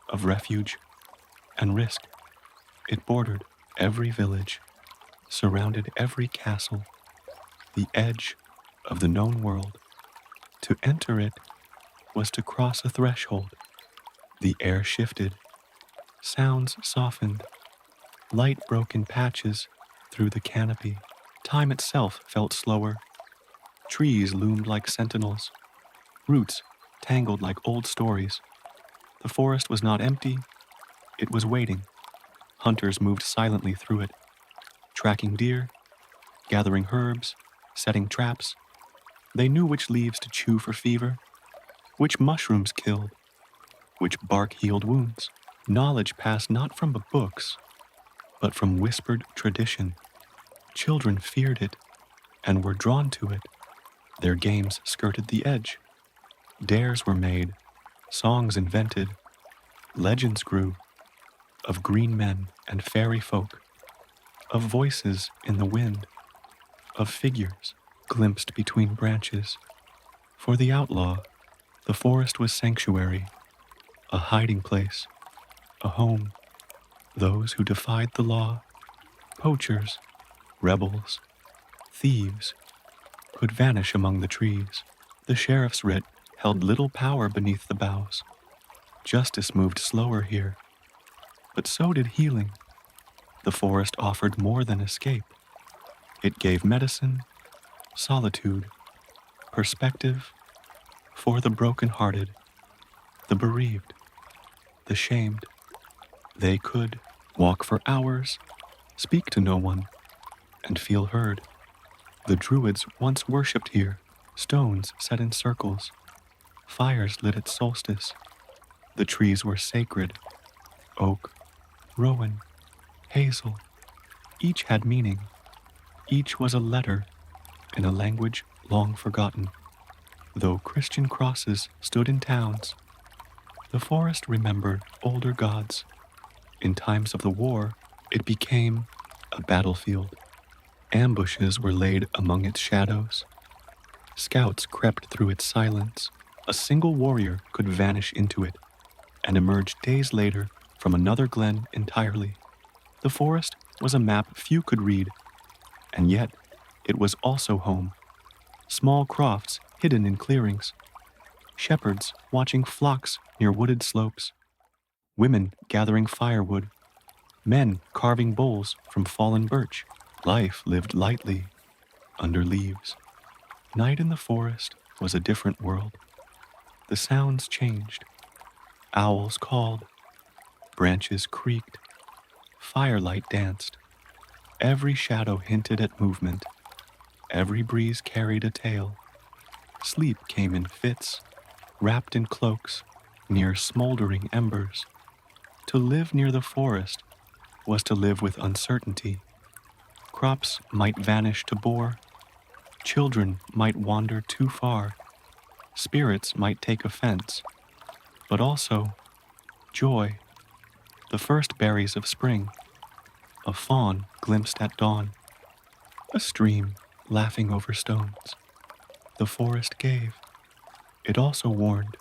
of refuge and risk. It bordered every village, surrounded every castle, the edge of the known world. To enter it was to cross a threshold. The air shifted, sounds softened, light broke in patches through the canopy. Time itself felt slower. Trees loomed like sentinels, roots tangled like old stories. The forest was not empty, it was waiting. Hunters moved silently through it, tracking deer, gathering herbs, setting traps. They knew which leaves to chew for fever, which mushrooms killed, which bark healed wounds. Knowledge passed not from the books, but from whispered tradition. Children feared it and were drawn to it. Their games skirted the edge. Dares were made, songs invented, legends grew, of green men and fairy folk, of voices in the wind, of figures glimpsed between branches. For the outlaw, the forest was sanctuary, a hiding place, a home. Those who defied the law, poachers, rebels, thieves, could vanish among the trees. The sheriff's writ held little power beneath the boughs. Justice moved slower here, but so did healing. The forest offered more than escape. It gave medicine, solitude, perspective for the broken-hearted, the bereaved, the shamed. They could walk for hours, speak to no one, and feel heard. The druids once worshipped here, stones set in circles, fires lit at solstice. The trees were sacred, oak, rowan, hazel. Each had meaning. Each was a letter in a language long forgotten. Though Christian crosses stood in towns, the forest remembered older gods. In times of the war, it became a battlefield. Ambushes were laid among its shadows. Scouts crept through its silence. A single warrior could vanish into it and emerge days later from another glen entirely. The forest was a map few could read, and yet it was also home. Small crofts hidden in clearings, shepherds watching flocks near wooded slopes, women gathering firewood, men carving bowls from fallen birch. Life lived lightly under leaves. Night in the forest was a different world. The sounds changed. Owls called, branches creaked, firelight danced. Every shadow hinted at movement. Every breeze carried a tale. Sleep came in fits, wrapped in cloaks, near smoldering embers. To live near the forest was to live with uncertainty. Crops might vanish to bore. Children might wander too far. Spirits might take offense. But also, joy, the first berries of spring, a fawn glimpsed at dawn, a stream laughing over stones. The forest gave. It also warned,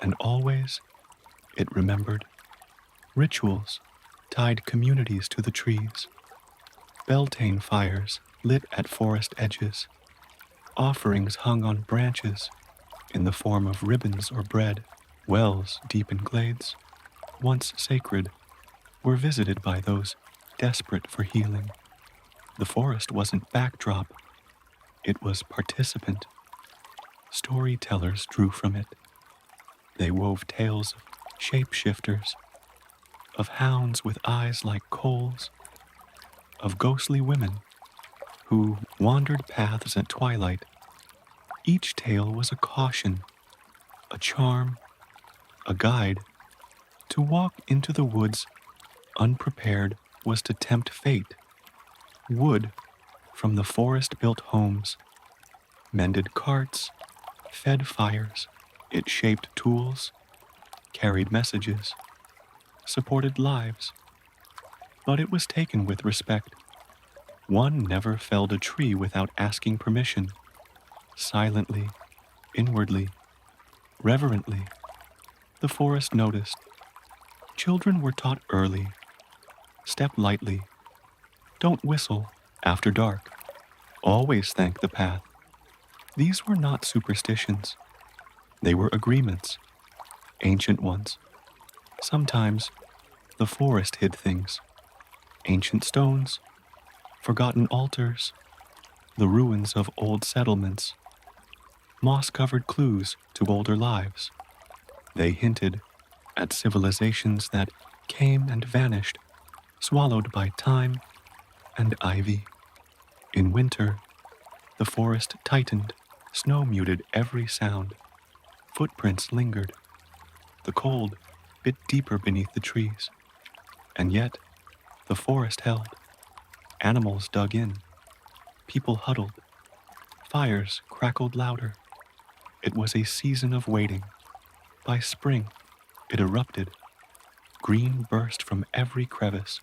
and always it remembered. Rituals tied communities to the trees. Beltane fires lit at forest edges. Offerings hung on branches in the form of ribbons or bread. Wells deep in glades, once sacred, were visited by those desperate for healing. The forest wasn't backdrop, it was participant. Storytellers drew from it. They wove tales of shapeshifters, of hounds with eyes like coals, of ghostly women who wandered paths at twilight. Each tale was a caution, a charm, a guide. To walk into the woods unprepared was to tempt fate. Wood, From the forest-built homes, mended carts, fed fires, it shaped tools, carried messages, supported lives. But it was taken with respect. One never felled a tree without asking permission. Silently, inwardly, reverently, the forest noticed. Children were taught early. Step lightly. Don't whistle after dark. Always thank the path. These were not superstitions. They were agreements, ancient ones. Sometimes the forest hid things. Ancient stones, forgotten altars, the ruins of old settlements, moss-covered clues to older lives. They hinted at civilizations that came and vanished, swallowed by time and ivy. In winter, the forest tightened, snow muted every sound. Footprints lingered. The cold bit deeper beneath the trees. And yet, the forest held. Animals dug in. People huddled. Fires crackled louder. It was a season of waiting. By spring, it erupted. Green burst from every crevice.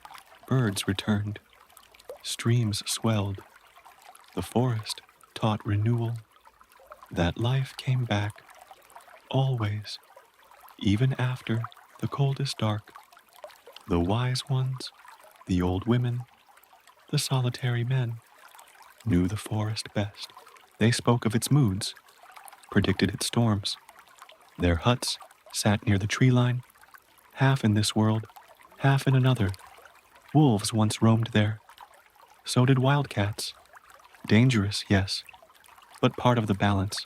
Birds returned. Streams swelled. The forest taught renewal. That life came back, always, even after the coldest dark. The wise ones, the old women, the solitary men, knew the forest best. They spoke of its moods, predicted its storms. Their huts sat near the tree line, half in this world, half in another. Wolves once roamed there. So did wildcats. Dangerous, yes, but part of the balance.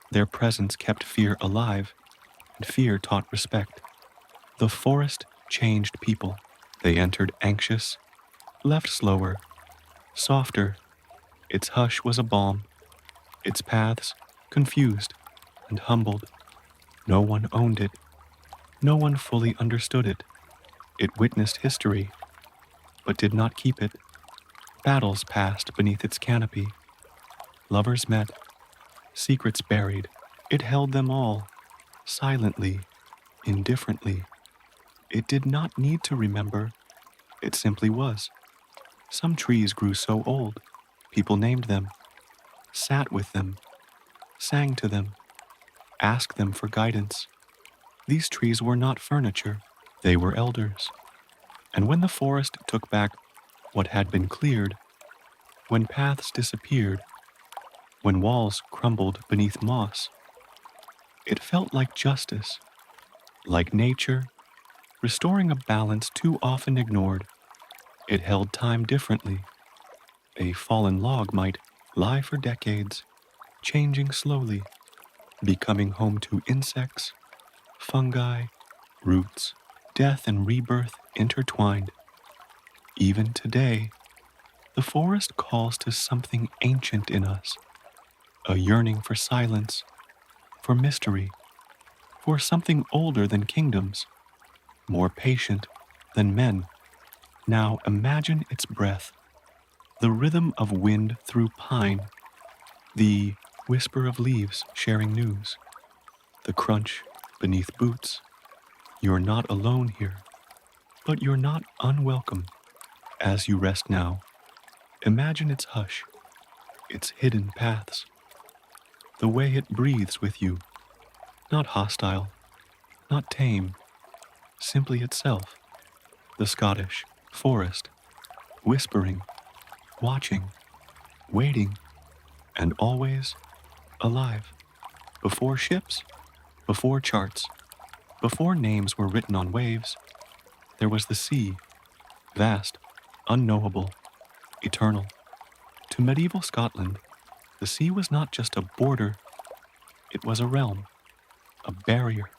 Their presence kept fear alive, and fear taught respect. The forest changed people. They entered anxious, left slower, softer. Its hush was a balm. Its paths confused and humbled. No one owned it. No one fully understood it. It witnessed history, but did not keep it. Battles passed beneath its canopy. Lovers met, secrets buried. It held them all, silently, indifferently. It did not need to remember. It simply was. Some trees grew so old, people named them, sat with them, sang to them, asked them for guidance. These trees were not furniture, they were elders. And when the forest took back what had been cleared, when paths disappeared, when walls crumbled beneath moss, it felt like justice, like nature, restoring a balance too often ignored. It held time differently. A fallen log might lie for decades, changing slowly, becoming home to insects, fungi, roots, death and rebirth intertwined. Even today, the forest calls to something ancient in us, a yearning for silence, for mystery, for something older than kingdoms, more patient than men. Now imagine its breath, the rhythm of wind through pine, the whisper of leaves sharing news, the crunch beneath boots. You're not alone here, but you're not unwelcome. As you rest now, imagine its hush, its hidden paths, the way it breathes with you, not hostile, not tame, simply itself, the Scottish forest, whispering, watching, waiting, and always alive. Before ships, before charts, before names were written on waves, there was the sea, vast, unknowable, eternal. To medieval Scotland, the sea was not just a border, it was a realm, a barrier,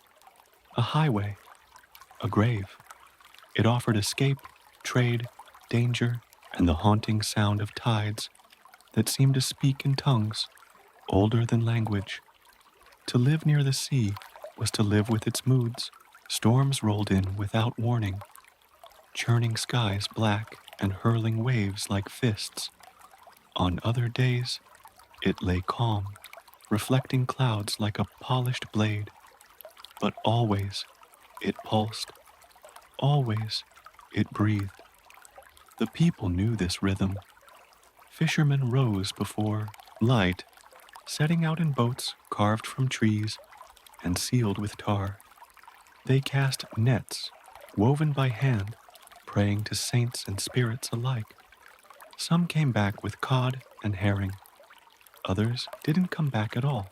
a highway, a grave. It offered escape, trade, danger, and the haunting sound of tides that seemed to speak in tongues older than language. To live near the sea was to live with its moods. Storms rolled in without warning, churning skies black and hurling waves like fists. On other days, it lay calm, reflecting clouds like a polished blade. But always it pulsed, always it breathed. The people knew this rhythm. Fishermen rose before light, setting out in boats carved from trees and sealed with tar. They cast nets, woven by hand, praying to saints and spirits alike. Some came back with cod and herring. Others didn't come back at all.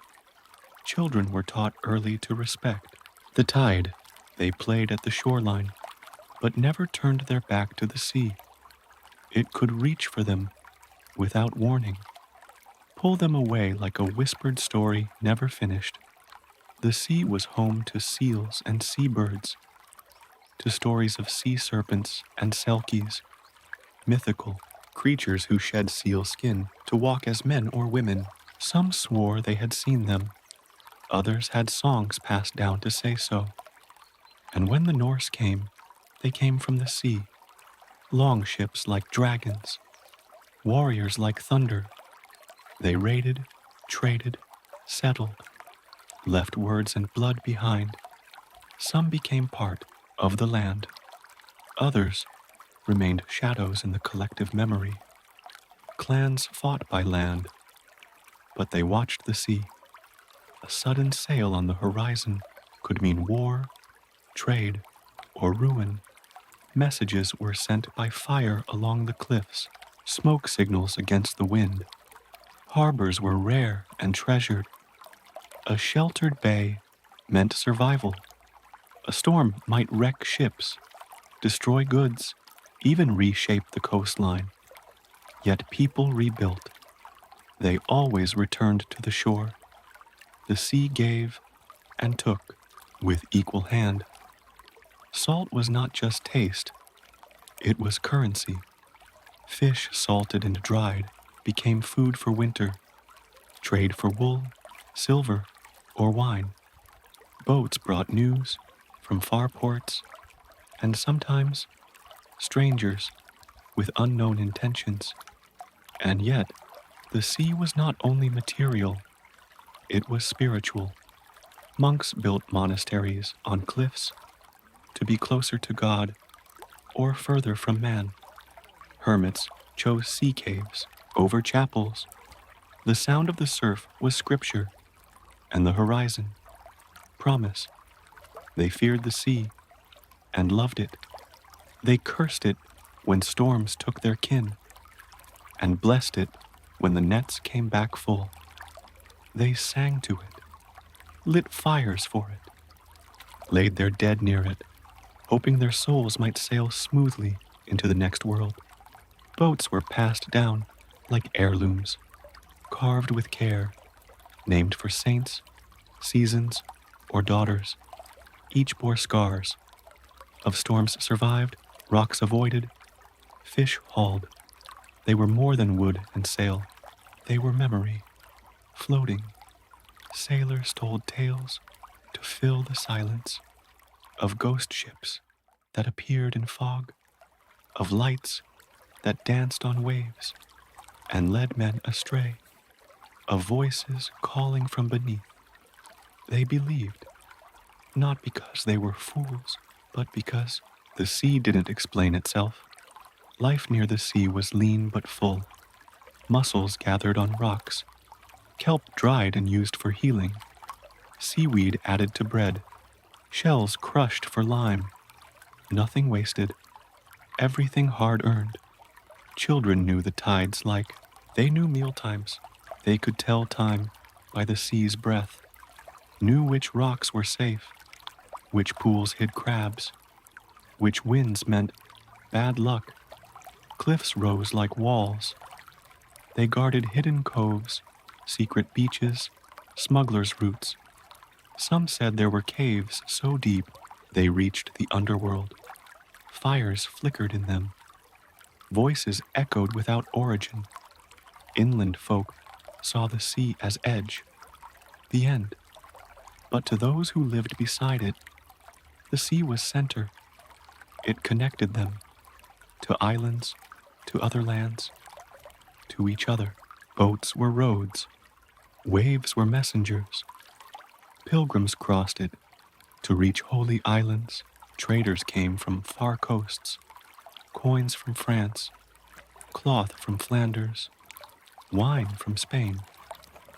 Children were taught early to respect the tide. They played at the shoreline, but never turned their back to the sea. It could reach for them without warning, pull them away like a whispered story never finished. The sea was home to seals and seabirds, to stories of sea serpents and selkies, mythical creatures who shed seal skin to walk as men or women. Some swore they had seen them, others had songs passed down to say so. And when the Norse came, they came from the sea, long ships like dragons, warriors like thunder. They raided, traded, settled, left words and blood behind. Some became part of the land. Others remained shadows in the collective memory. Clans fought by land, but they watched the sea. A sudden sail on the horizon could mean war, trade, or ruin. Messages were sent by fire along the cliffs, smoke signals against the wind. Harbors were rare and treasured. A sheltered bay meant survival. A storm might wreck ships, destroy goods, even reshape the coastline. Yet people rebuilt. They always returned to the shore. The sea gave and took with equal hand. Salt was not just taste, it was currency. Fish salted and dried became food for winter, trade for wool, silver, or wine. Boats brought news from far ports, and sometimes strangers with unknown intentions. And yet, the sea was not only material, it was spiritual. Monks built monasteries on cliffs to be closer to God or further from man. Hermits chose sea caves over chapels. The sound of the surf was scripture, and the horizon, promise. They feared the sea and loved it. They cursed it when storms took their kin, and blessed it when the nets came back full. They sang to it, lit fires for it, laid their dead near it, hoping their souls might sail smoothly into the next world. Boats were passed down like heirlooms, carved with care, named for saints, seasons, or daughters. Each bore scars. Of storms survived, rocks avoided, fish hauled. They were more than wood and sail. They were memory, floating. Sailors told tales to fill the silence, of ghost ships that appeared in fog, of lights that danced on waves and led men astray, of voices calling from beneath. They believed, not because they were fools, but because the sea didn't explain itself. Life near the sea was lean but full. Mussels gathered on rocks, kelp dried and used for healing, seaweed added to bread, shells crushed for lime. Nothing wasted, everything hard-earned. Children knew the tides like they knew mealtimes. They could tell time by the sea's breath, knew which rocks were safe, which pools hid crabs, which winds meant bad luck. Cliffs rose like walls. They guarded hidden coves, secret beaches, smugglers' routes. Some said there were caves so deep they reached the underworld. Fires flickered in them. Voices echoed without origin. Inland folk saw the sea as edge, the end. But to those who lived beside it, the sea was center. It connected them to islands, to other lands. to each other. Boats were roads, waves were messengers. Pilgrims crossed it to reach holy islands. Traders came from far coasts, coins from France, cloth from Flanders, wine from Spain.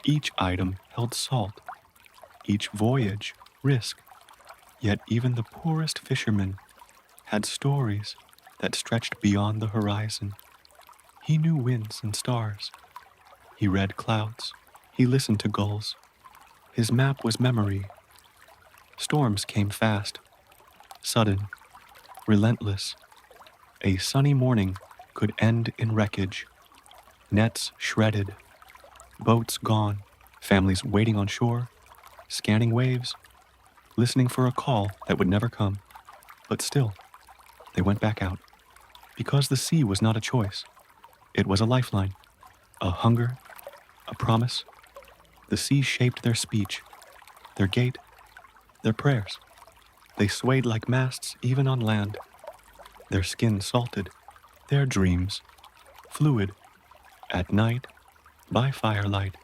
Each item held salt, each voyage risk, yet even the poorest fisherman had stories that stretched beyond the horizon. He knew winds and stars. He read clouds. He listened to gulls. His map was memory. Storms came fast, sudden, relentless. A sunny morning could end in wreckage. Nets shredded, boats gone, families waiting on shore, scanning waves, listening for a call that would never come. But still, they went back out. Because the sea was not a choice. It was a lifeline, a hunger, a promise. The sea shaped their speech, their gait, their prayers. They swayed like masts even on land, their skin salted, their dreams fluid. At night, by firelight,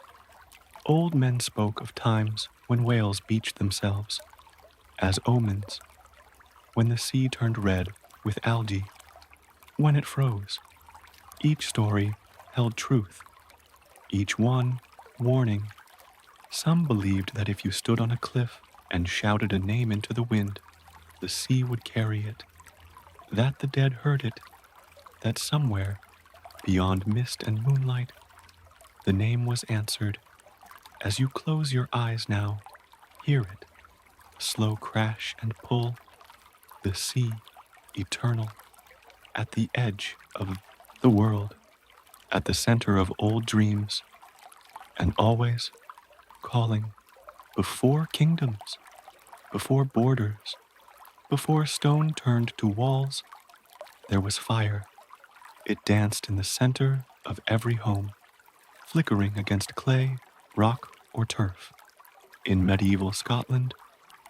old men spoke of times when whales beached themselves, as omens, when the sea turned red with algae, when it froze. Each story held truth, each one warning. Some believed that if you stood on a cliff and shouted a name into the wind, the sea would carry it, that the dead heard it, that somewhere, beyond mist and moonlight, the name was answered. As you close your eyes now, hear it, slow crash and pull, the sea, eternal, at the edge of the world, at the center of old dreams, and always calling, before kingdoms, before borders, before stone turned to walls, there was fire. It danced in the center of every home, flickering against clay, rock, or turf. In medieval Scotland,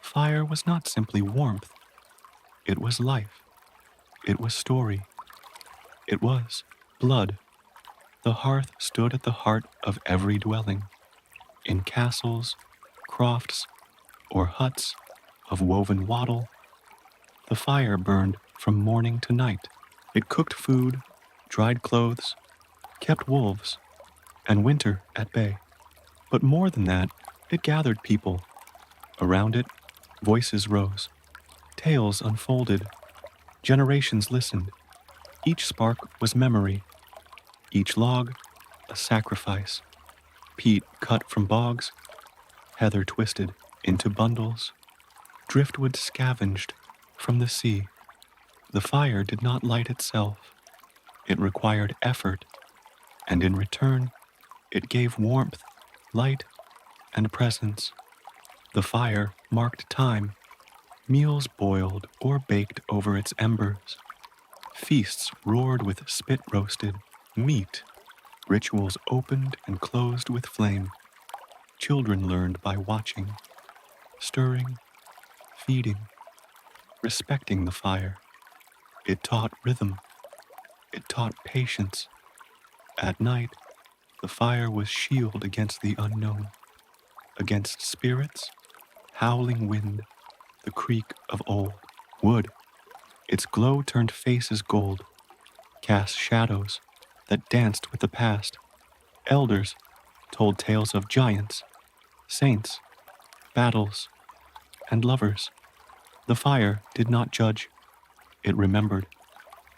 fire was not simply warmth. It was life. It was story. It was blood. The hearth stood at the heart of every dwelling. In castles, crofts, or huts of woven wattle, the fire burned from morning to night. It cooked food, dried clothes, kept wolves and winter at bay. But more than that, it gathered people. Around it, voices rose, tales unfolded, generations listened. Each spark was memory, each log a sacrifice. Peat cut from bogs, heather twisted into bundles, driftwood scavenged from the sea. The fire did not light itself. It required effort, and in return, it gave warmth, light, and presence. The fire marked time. Meals boiled or baked over its embers. Feasts roared with spit-roasted meat. Rituals opened and closed with flame. Children learned by watching, stirring, feeding, respecting the fire. It taught rhythm. It taught patience. At night, the fire was shield against the unknown, against spirits, howling wind, the creak of old wood. Its glow turned faces gold, cast shadows that danced with the past. Elders told tales of giants, saints, battles, and lovers. The fire did not judge. It remembered.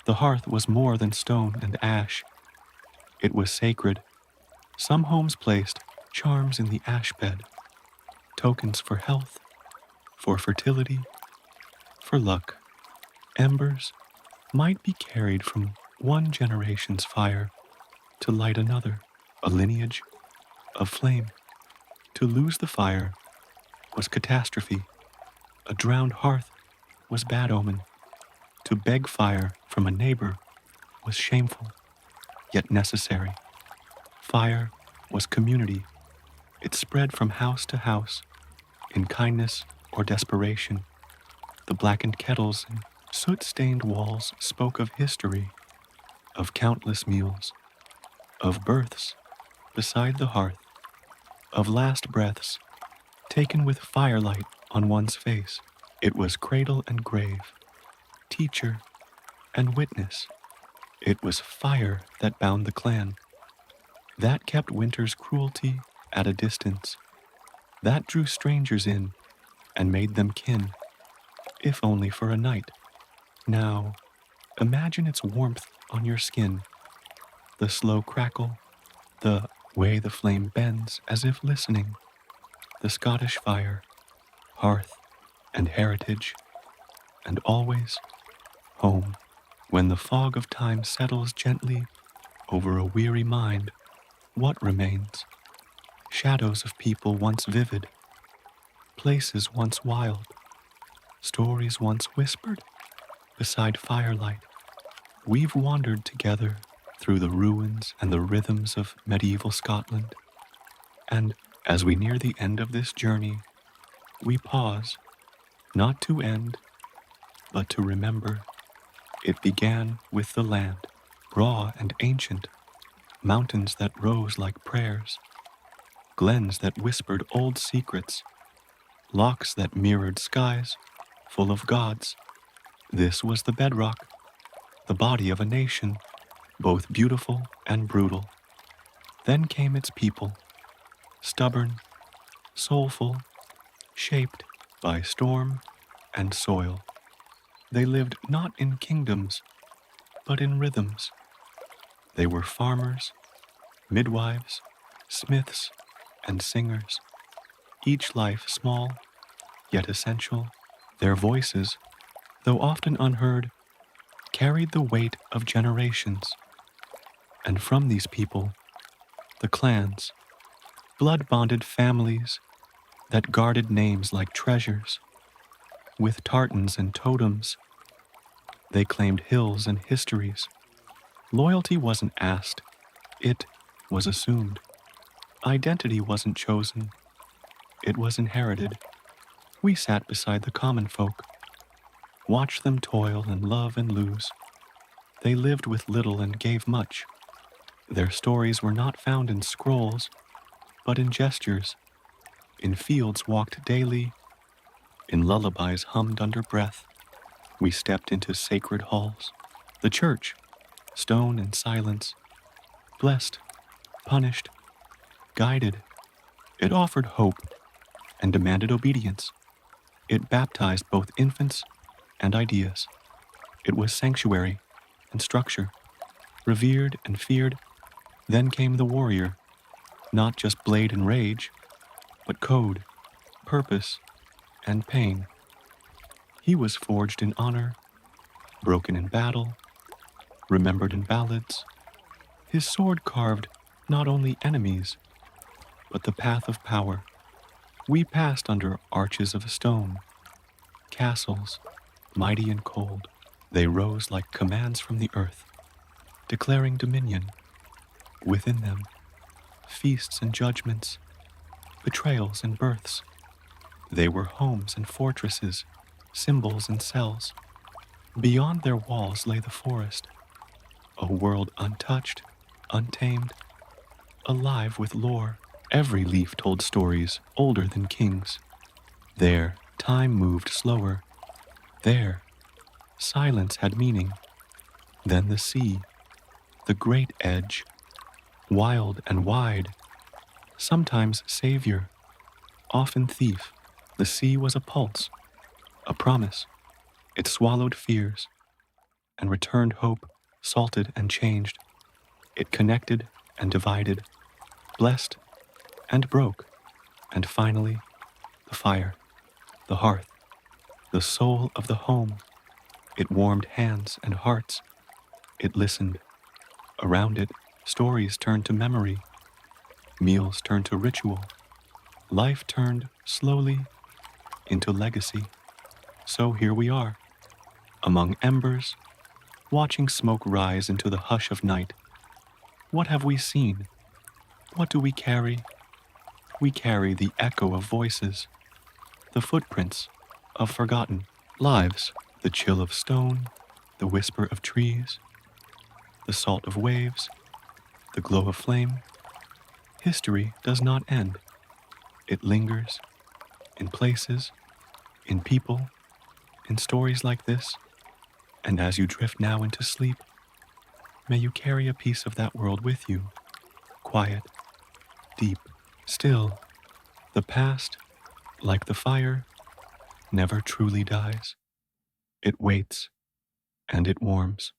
The hearth was more than stone and ash. It was sacred. Some homes placed charms in the ash bed, tokens for health, for fertility, for luck. Embers might be carried from one generation's fire to light another, a lineage of flame. To lose the fire was catastrophe. A drowned hearth was bad omen. To beg fire from a neighbor was shameful, yet necessary. Fire was community. It spread from house to house, in kindness or desperation. The blackened kettles and soot-stained walls spoke of history, of countless meals, of births beside the hearth, of last breaths taken with firelight on one's face. It was cradle and grave, teacher and witness. It was fire that bound the clan, that kept winter's cruelty at a distance, that drew strangers in and made them kin, if only for a night. Now, imagine its warmth on your skin, the slow crackle, the way the flame bends as if listening, the Scottish fire, hearth, and heritage, and always home. When the fog of time settles gently over a weary mind, what remains? Shadows of people once vivid, places once wild, stories once whispered beside firelight. We've wandered together through the ruins and the rhythms of medieval Scotland, and as we near the end of this journey, we pause, not to end, but to remember. It began with the land, raw and ancient, mountains that rose like prayers, glens that whispered old secrets, lochs that mirrored skies full of gods. This was the bedrock, the body of a nation, both beautiful and brutal. Then came its people, stubborn, soulful, shaped by storm and soil. They lived not in kingdoms, but in rhythms. They were farmers, midwives, smiths, and singers, each life small, yet essential. Their voices, though often unheard, carried the weight of generations. And from these people, the clans, blood-bonded families that guarded names like treasures, with tartans and totems, they claimed hills and histories. Loyalty wasn't asked, it was assumed. Identity wasn't chosen, it was inherited. We sat beside the common folk, watched them toil and love and lose. They lived with little and gave much. Their stories were not found in scrolls, but in gestures, in fields walked daily, in lullabies hummed under breath. We stepped into sacred halls, the church, stone and silence, blessed, punished, guided. It offered hope and demanded obedience. It baptized both infants and ideas. It was sanctuary and structure, revered and feared. Then came the warrior, not just blade and rage, but code, purpose, and pain. He was forged in honor, broken in battle, remembered in ballads. His sword carved not only enemies, but the path of power. We passed under arches of stone, castles, mighty and cold. They rose like commands from the earth, declaring dominion. Within them, feasts and judgments, betrayals and births. They were homes and fortresses, symbols and cells. Beyond their walls lay the forest, a world untouched, untamed, alive with lore. Every leaf told stories older than kings. There, time moved slower. There, silence had meaning. Then the sea, the great edge, wild and wide, sometimes savior, often thief. The sea was a pulse, a promise. It swallowed fears and returned hope, salted and changed. It connected and divided, blessed and broke. And finally, the fire, the hearth, the soul of the home. It warmed hands and hearts. It listened. Around it, stories turned to memory. Meals turned to ritual. Life turned slowly into legacy. So here we are, among embers, watching smoke rise into the hush of night. What have we seen? What do we carry? We carry the echo of voices, the footprints of forgotten lives, the chill of stone, the whisper of trees, the salt of waves, the glow of flame, history does not end. It lingers in places, in people, in stories like this, and as you drift now into sleep, may you carry a piece of that world with you, quiet, deep, still. The past, like the fire, never truly dies. It waits and it warms.